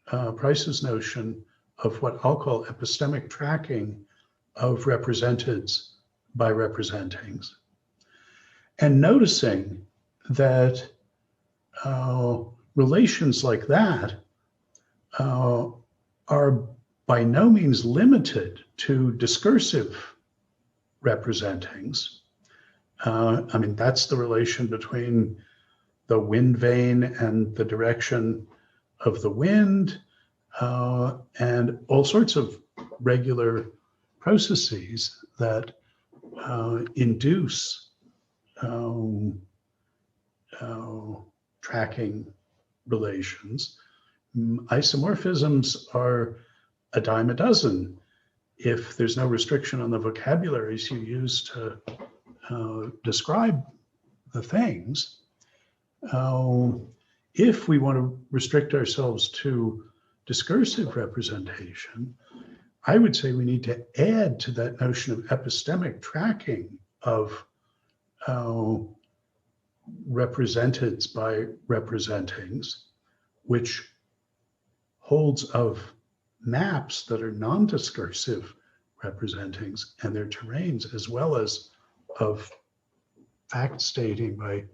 Price's notion of what I'll call epistemic tracking of representeds by representings, and noticing that relations like that are by no means limited to discursive representings. I mean, that's the relation between the wind vane and the direction of the wind, and all sorts of regular processes that induce tracking relations. Isomorphisms are a dime a dozen if there's no restriction on the vocabularies you use to describe the things. If we want to restrict ourselves to discursive representation, I would say we need to add to that notion of epistemic tracking of representeds by representings, which holds of maps that are non-discursive representings and their terrains, as well as of fact stating by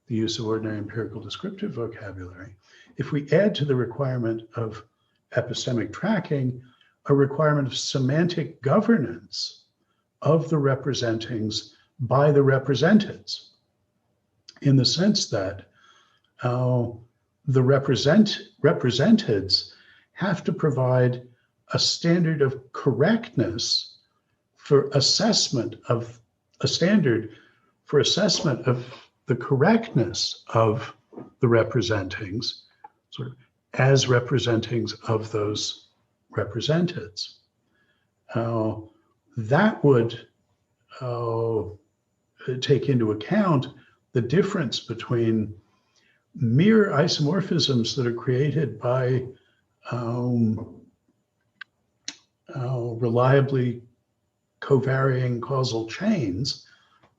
the use of ordinary empirical descriptive vocabulary. If we add to the requirement of epistemic tracking a requirement of semantic governance of the representings by the representeds, in the sense that the representeds have to provide a standard of correctness for assessment of a standard for assessment of the correctness of the representings, sort of as representings of those representeds. That would take into account the difference between mere isomorphisms that are created by reliably covarying causal chains,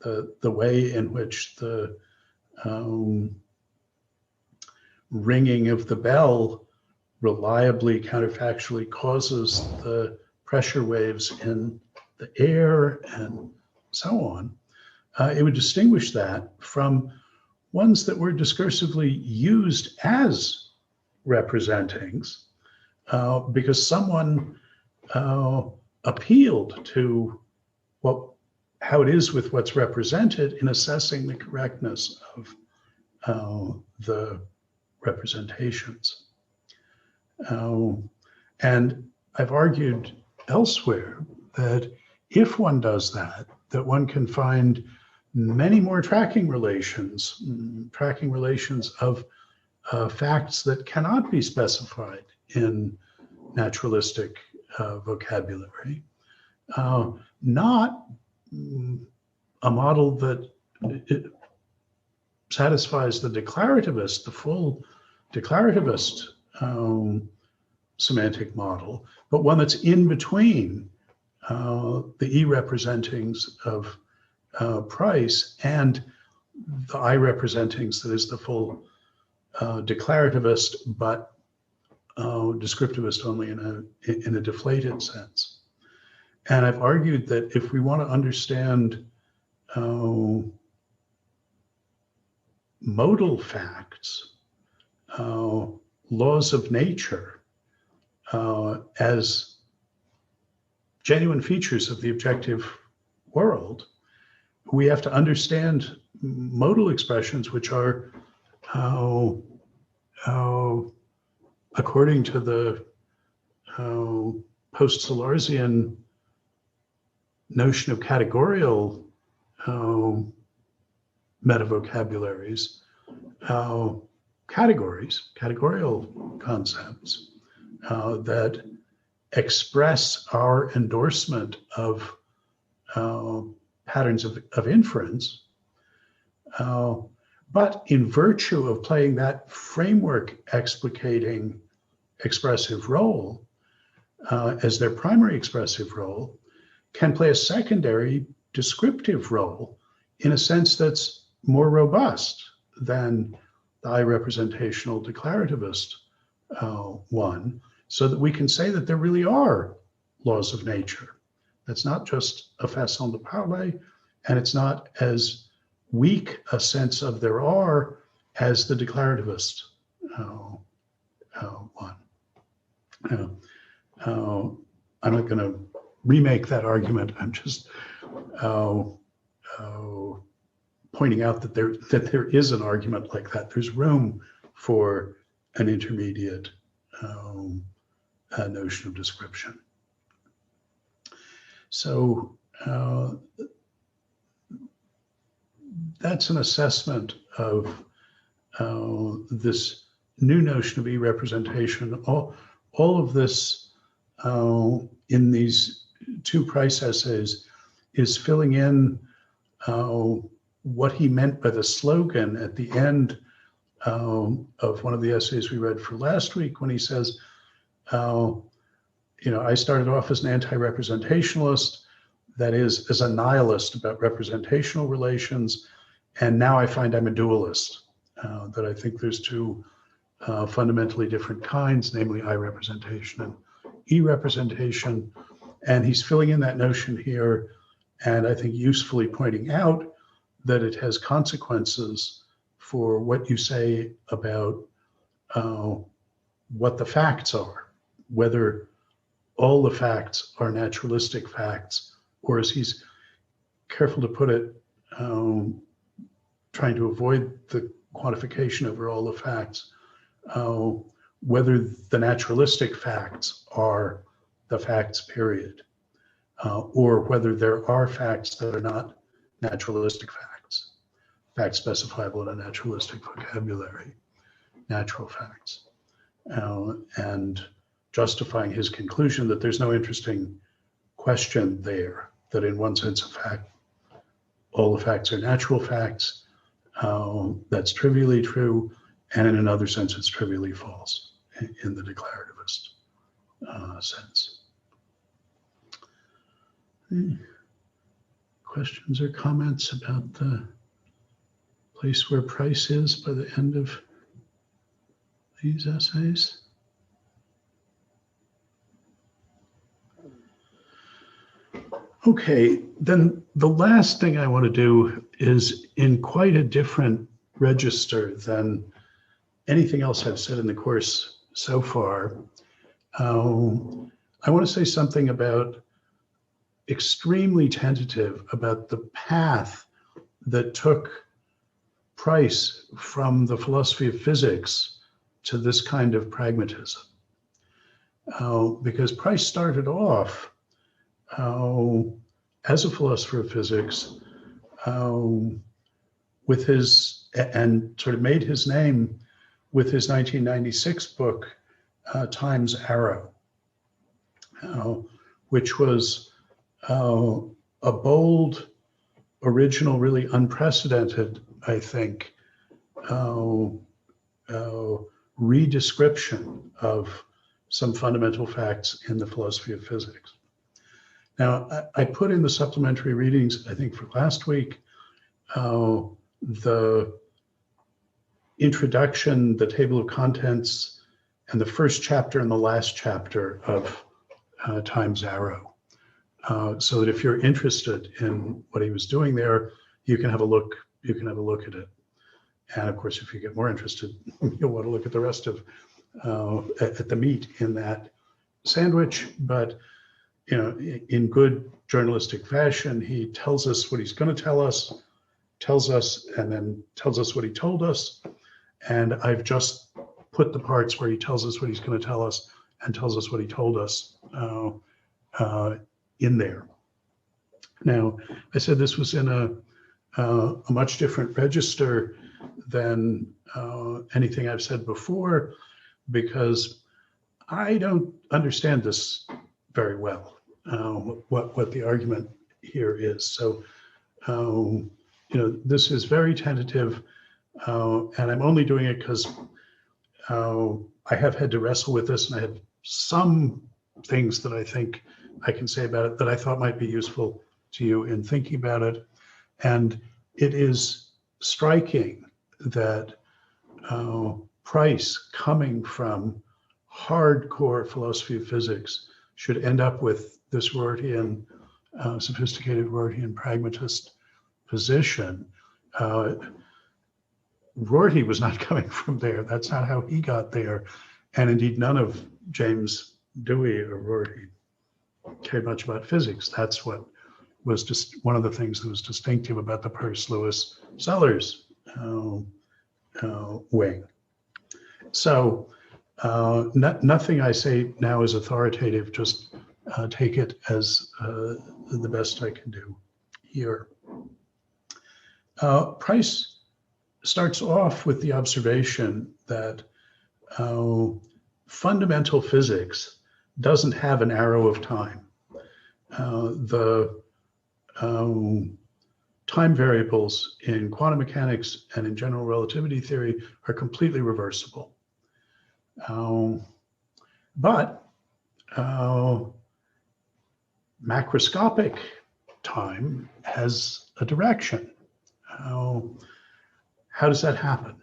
the way in which the ringing of the bell reliably counterfactually causes the pressure waves in the air and so on. It would distinguish that from ones that were discursively used as representings because someone appealed to how it is with what's represented in assessing the correctness of the representations. And I've argued elsewhere that if one does that, that one can find many more tracking relations of facts that cannot be specified in naturalistic vocabulary, not a model that satisfies the declarativist, the full declarativist semantic model, but one that's in between the E-representings of Price and the I-representings that is the full declarativist, but descriptivist only in a deflated sense. And I've argued that if we want to understand modal facts, laws of nature, as genuine features of the objective world, we have to understand modal expressions, which are, according to the post-Sellarsian notion of categorical metavocabularies, categorical concepts that express our endorsement of patterns of inference. But in virtue of playing that framework explicating expressive role as their primary expressive role, can play a secondary descriptive role in a sense that's more robust than the I-representational declarativist one, so that we can say that there really are laws of nature. That's not just a façon de parler, and it's not as weak a sense of there are as the declarativist one. I'm not going to remake that argument. I'm just pointing out that there is an argument like that. There's room for an intermediate notion of description. So that's an assessment of this new notion of e-representation. All of this in these two Price essays is filling in what he meant by the slogan at the end of one of the essays we read for last week, when he says, I started off as an anti-representationalist, that is, as a nihilist about representational relations, and now I find I'm a dualist, that I think there's two fundamentally different kinds, namely I-representation and E-representation. And he's filling in that notion here, and I think usefully pointing out that it has consequences for what you say about what the facts are, whether all the facts are naturalistic facts, or as he's careful to put it, trying to avoid the quantification over all the facts, whether the naturalistic facts are the facts, period, or whether there are facts that are not naturalistic facts, facts specifiable in a naturalistic vocabulary, natural facts, and justifying his conclusion that there's no interesting question there, that in one sense of fact, all the facts are natural facts. That's trivially true, and in another sense, it's trivially false in the declarativist sense. Questions or comments about the place where Price is by the end of these essays? Okay, then the last thing I want to do is in quite a different register than anything else I've said in the course so far. I want to say something about extremely tentative about the path that took Price from the philosophy of physics to this kind of pragmatism. Because Price started off as a philosopher of physics with his, and sort of made his name with his 1996 book, Time's Arrow, which was a bold, original, really unprecedented, I think, redescription of some fundamental facts in the philosophy of physics. Now, I put in the supplementary readings, I think for last week, the introduction, the table of contents, and the first chapter and the last chapter of Time's Arrow. So that if you're interested in what he was doing there, you can have a look. You can have a look at it. And of course, if you get more interested, you'll want to look at the rest of at the meat in that sandwich. But in good journalistic fashion, he tells us what he's going to tell us, and then tells us what he told us. And I've just put the parts where he tells us what he's going to tell us and tells us what he told us in there. Now, I said this was in a much different register than anything I've said before, because I don't understand this very well, what the argument here is. So, this is very tentative, and I'm only doing it because I have had to wrestle with this, and I have some things that I think I can say about it that I thought might be useful to you in thinking about it. And it is striking that Price, coming from hardcore philosophy of physics, should end up with this Rortian, sophisticated Rortian pragmatist position. Rorty was not coming from there. That's not how he got there. And indeed, none of James Dewey or Rorty cared much about physics. That's what was just one of the things that was distinctive about the Peirce-Lewis-Sellars wing. So nothing I say now is authoritative, just take it as the best I can do here. Price starts off with the observation that fundamental physics doesn't have an arrow of time. The time variables in quantum mechanics and in general relativity theory are completely reversible. But macroscopic time has a direction. How does that happen?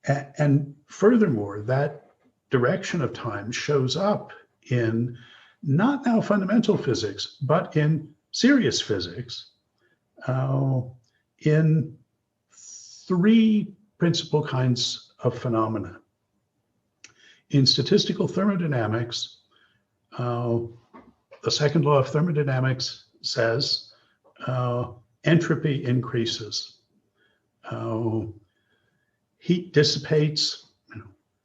And furthermore, that direction of time shows up in not now fundamental physics, but in serious physics, in three principal kinds of phenomena. In statistical thermodynamics, the second law of thermodynamics says entropy increases. Heat dissipates,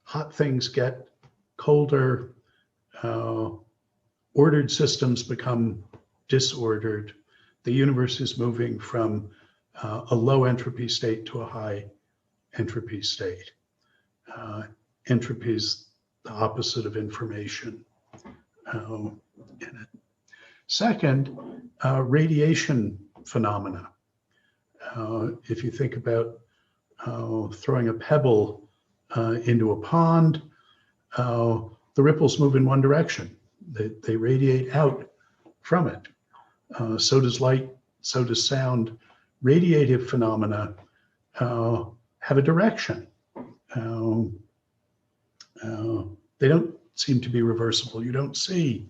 hot things get colder, ordered systems become disordered. The universe is moving from a low entropy state to a high entropy state. Entropy is the opposite of information in it. Second, radiation phenomena. If you think about throwing a pebble into a pond, the ripples move in one direction. They radiate out from it. So does light, so does sound. Radiative phenomena have a direction. They don't seem to be reversible. You don't see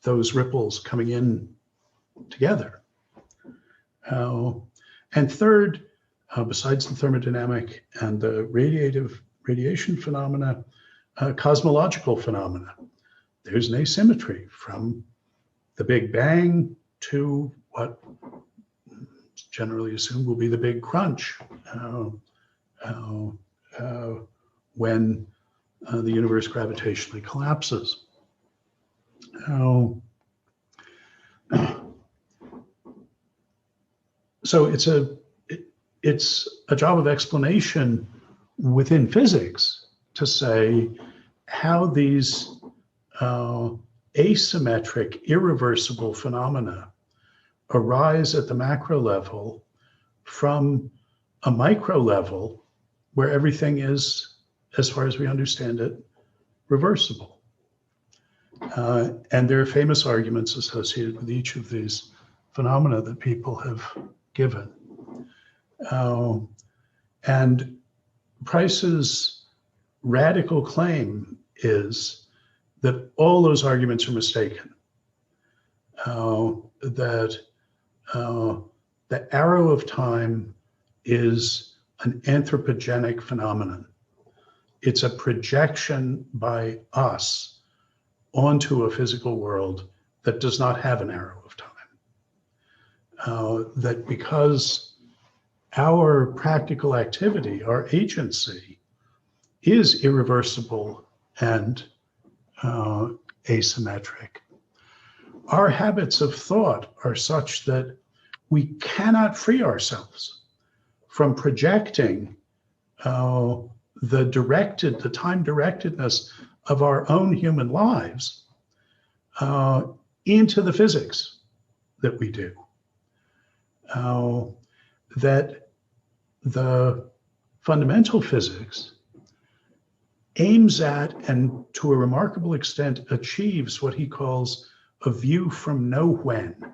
those ripples coming in together. And third, besides the thermodynamic and the radiation phenomena, cosmological phenomena. There's an asymmetry from the Big Bang to what generally assumed will be the Big Crunch when the universe gravitationally collapses. So it's a job of explanation within physics to say how these asymmetric, irreversible phenomena arise at the macro level from a micro level where everything is, as far as we understand it, reversible. And there are famous arguments associated with each of these phenomena that people have given. And Price's radical claim is that all those arguments are mistaken. That the arrow of time is an anthropogenic phenomenon. It's a projection by us onto a physical world that does not have an arrow of time. That because our practical activity, our agency, is irreversible and asymmetric. Our habits of thought are such that we cannot free ourselves from projecting the time directedness of our own human lives into the physics that we do. That the fundamental physics aims at, and to a remarkable extent achieves, what he calls a view from no-when.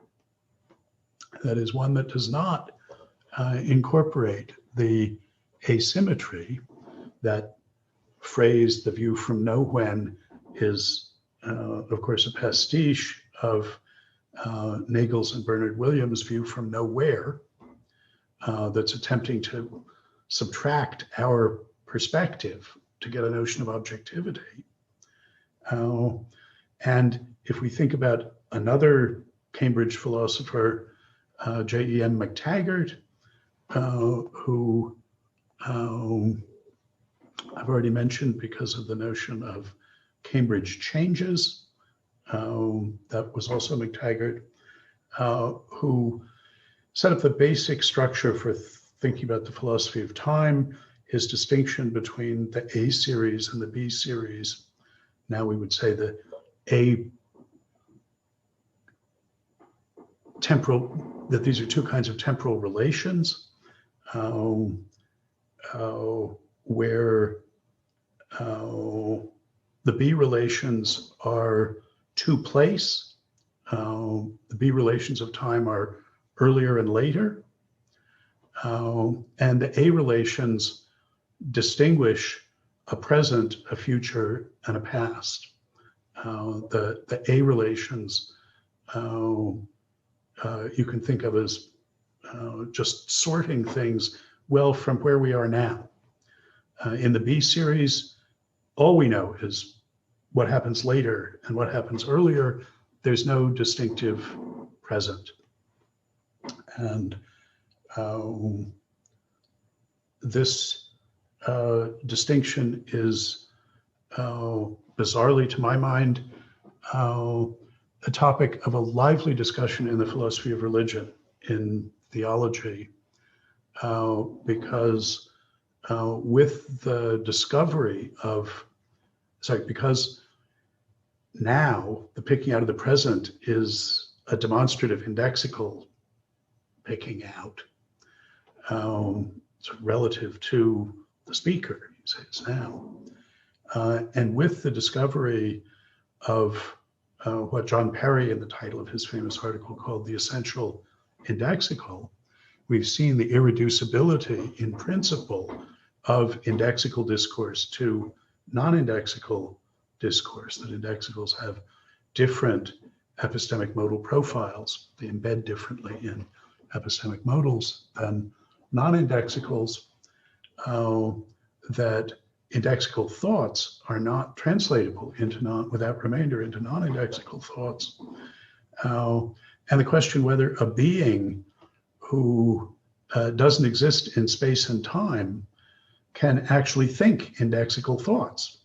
That is, one that does not incorporate the asymmetry. That phrase, the view from no-when, is, of course, a pastiche of Nagel's and Bernard Williams' view from nowhere, that's attempting to subtract our perspective to get a notion of objectivity. And if we think about another Cambridge philosopher, J.E.M. McTaggart, who I've already mentioned because of the notion of Cambridge changes, that was also McTaggart, who set up the basic structure for thinking about the philosophy of time, his distinction between the A series and the B series. Now we would say the A temporal, that these are two kinds of temporal relations, where the B relations are to place. The B relations of time are earlier and later. And the A relations distinguish a present, a future, and a past. The A relations you can think of as just sorting things well from where we are now. In the B series, all we know is what happens later and what happens earlier. There's no distinctive present. And this distinction is bizarrely, to my mind, a topic of a lively discussion in the philosophy of religion, in theology, because with the discovery of, because now the picking out of the present is a demonstrative indexical picking out, relative to the speaker, you say it's now. And with the discovery of what John Perry, in the title of his famous article, called the essential indexical, we've seen the irreducibility in principle of indexical discourse to non-indexical discourse, that indexicals have different epistemic modal profiles. They embed differently in epistemic modals than non-indexicals, that indexical thoughts are not translatable into without remainder into non-indexical thoughts. And the question whether a being who doesn't exist in space and time can actually think indexical thoughts.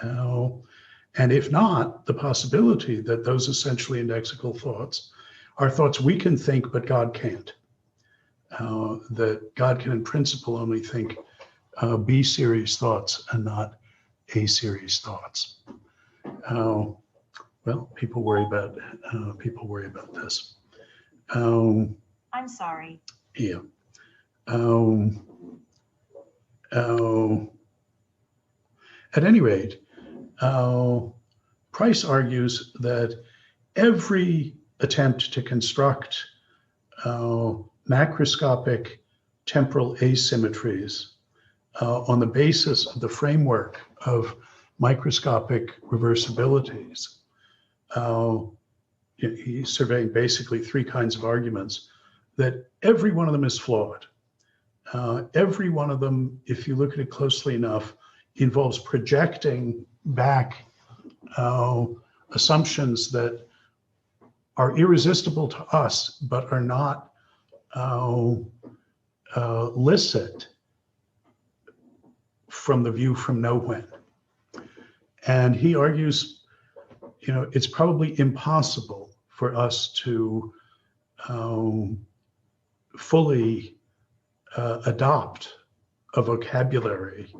And if not, the possibility that those essentially indexical thoughts are thoughts we can think, but God can't. That God can in principle only think B series thoughts and not A series thoughts. Well, people worry about this. I'm sorry. Yeah. At any rate, Price argues that every attempt to construct macroscopic temporal asymmetries on the basis of the framework of microscopic reversibilities, he's surveying basically three kinds of arguments, that every one of them is flawed. Every one of them, if you look at it closely enough, involves projecting back assumptions that are irresistible to us, but are not licit from the view from no-when. And he argues, it's probably impossible for us to fully adopt a vocabulary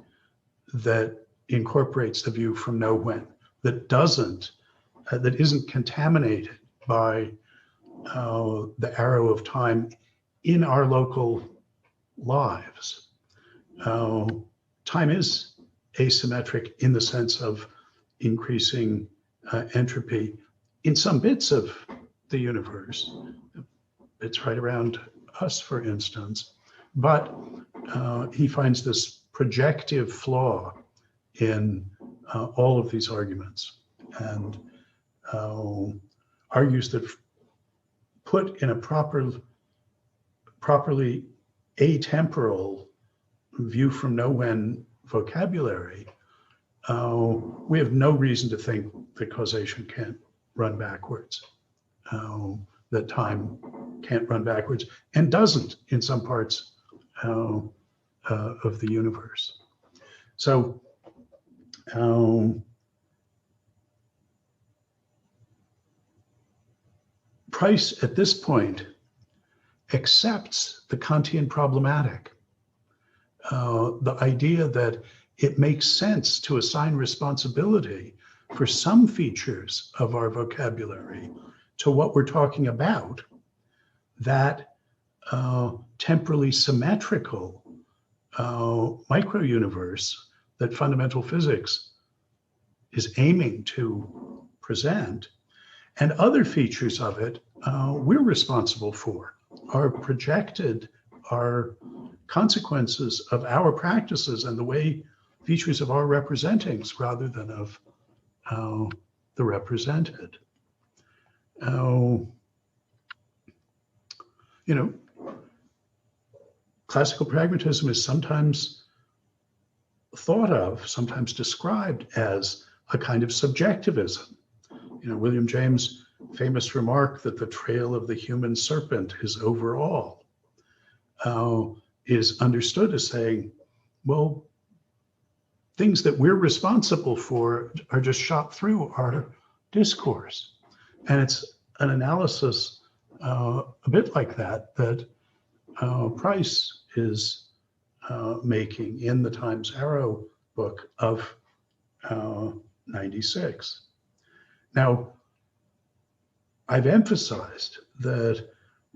that incorporates the view from know-when, that isn't contaminated by the arrow of time in our local lives. Time is asymmetric in the sense of increasing entropy in some bits of the universe. It's right around us, for instance. But he finds this projective flaw in all of these arguments, and argues that put in a properly atemporal view from know-when vocabulary, we have no reason to think that causation can't run backwards, that time can't run backwards, and doesn't in some parts of the universe. So Price at this point accepts the Kantian problematic, the idea that it makes sense to assign responsibility for some features of our vocabulary to what we're talking about, that temporally symmetrical micro-universe that fundamental physics is aiming to present, and other features of it we're responsible for, are consequences of our practices and the way features of our representings rather than of the represented. Classical pragmatism is sometimes thought of, sometimes described as a kind of subjectivism. William James' famous remark that the trail of the human serpent is over all is understood as saying, well, things that we're responsible for are just shot through our discourse. And it's an analysis a bit like that Price is making in the Times Arrow book of 96. Now, I've emphasized that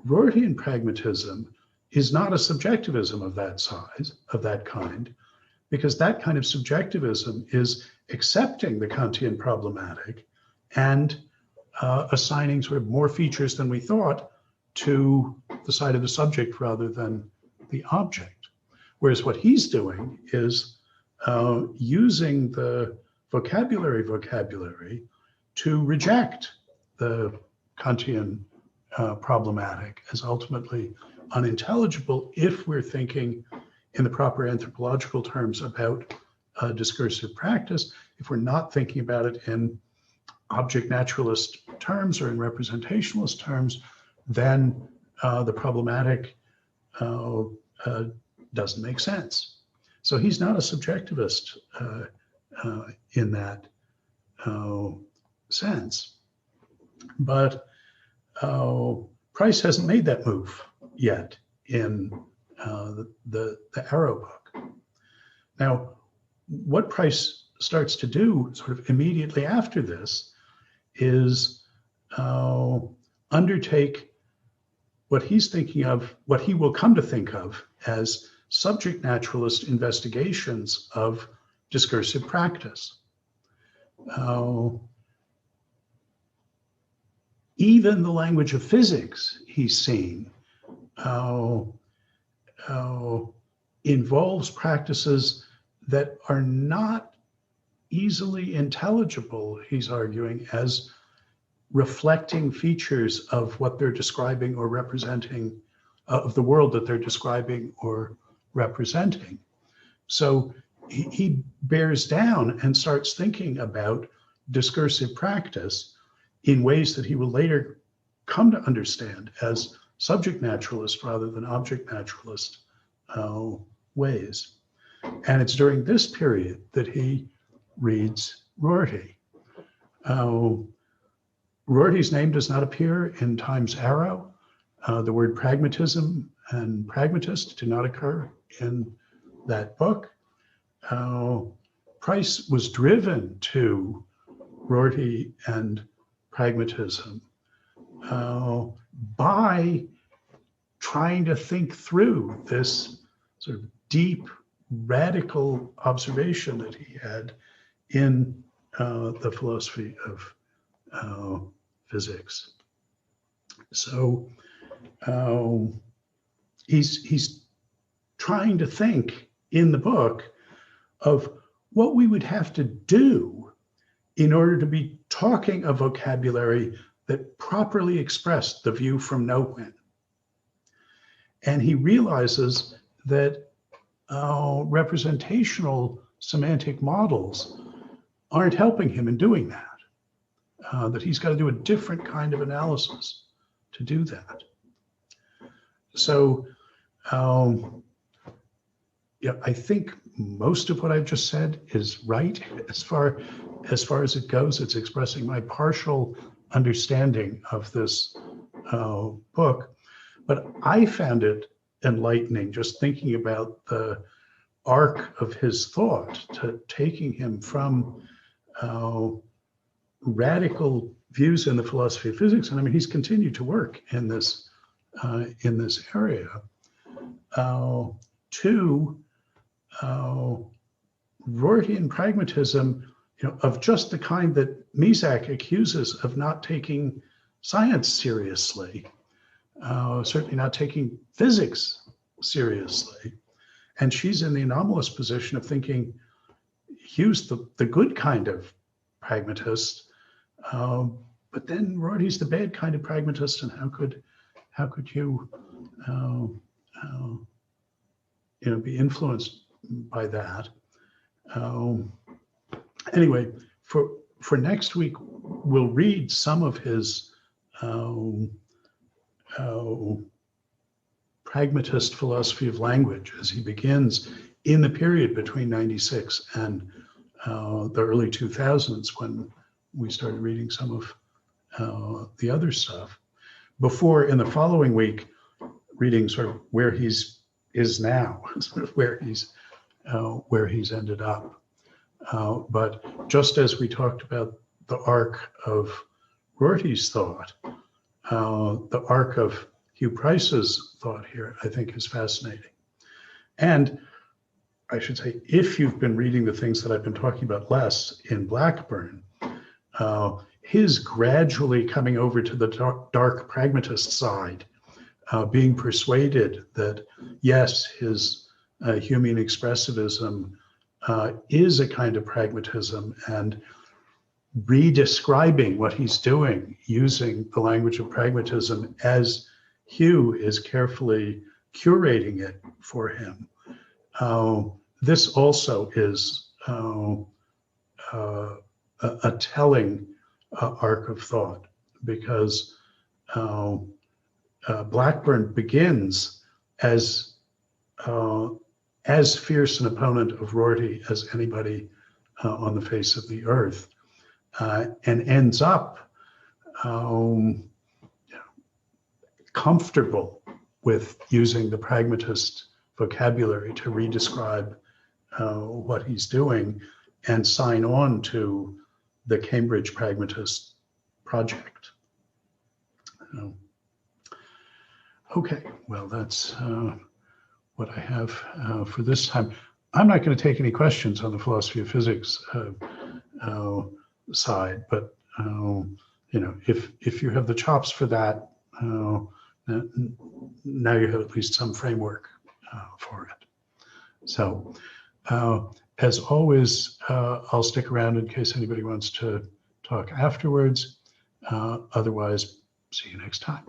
Rortian pragmatism is not a subjectivism of that size, of that kind, because that kind of subjectivism is accepting the Kantian problematic and assigning sort of more features than we thought to the side of the subject rather than the object. Whereas what he's doing is using the vocabulary to reject the Kantian problematic as ultimately unintelligible if we're thinking in the proper anthropological terms about discursive practice. If we're not thinking about it in object naturalist terms or in representationalist terms, then the problematic doesn't make sense. So he's not a subjectivist in that sense. But Price hasn't made that move yet in the Arrow book. Now, what Price starts to do sort of immediately after this is undertake what he's thinking of, what he will come to think of as subject naturalist investigations of discursive practice. Even the language of physics, he's seen, involves practices that are not easily intelligible, he's arguing, as reflecting features of what they're describing or representing, of the world that they're describing or representing. So he bears down and starts thinking about discursive practice in ways that he will later come to understand as subject naturalist rather than object naturalist ways. And it's during this period that he reads Rorty. Rorty's name does not appear in Time's Arrow. The word pragmatism and pragmatist do not occur in that book. Price was driven to Rorty and pragmatism by trying to think through this sort of deep, radical observation that he had in the philosophy of physics. So he's trying to think in the book of what we would have to do in order to be talking a vocabulary that properly expressed the view from nowhere. And he realizes that representational semantic models aren't helping him in doing that, that he's got to do a different kind of analysis to do that. So yeah, I think most of what I've just said is right as far as it goes. It's expressing my partial understanding of this book, but I found it enlightening just thinking about the arc of his thought, to taking him from radical views in the philosophy of physics, and I mean he's continued to work in this area, to Rortian pragmatism, of just the kind that Mizak accuses of not taking science seriously, certainly not taking physics seriously. And she's in the anomalous position of thinking Hugh's the good kind of pragmatist, but then Rorty's the bad kind of pragmatist, and how could you be influenced by that? Anyway, for next week, we'll read some of his pragmatist philosophy of language as he begins in the period between 96 and the early 2000s, when we started reading some of the other stuff, before in the following week reading sort of where is now, sort of where he's ended up. But just as we talked about the arc of Rorty's thought, the arc of Hugh Price's thought here, I think, is fascinating. And I should say, if you've been reading the things that I've been talking about less in Blackburn, his gradually coming over to the dark pragmatist side, being persuaded that, yes, his Humean expressivism is a kind of pragmatism, and redescribing what he's doing using the language of pragmatism as Hugh is carefully curating it for him. This also is a telling arc of thought, because Blackburn begins as fierce an opponent of Rorty as anybody on the face of the earth, and ends up comfortable with using the pragmatist vocabulary to redescribe what he's doing and sign on to the Cambridge Pragmatist Project. Okay, well, that's what I have for this time. I'm not going to take any questions on the philosophy of physics side, but if you have the chops for that, now you have at least some framework for it. So, as always, I'll stick around in case anybody wants to talk afterwards. Otherwise, see you next time.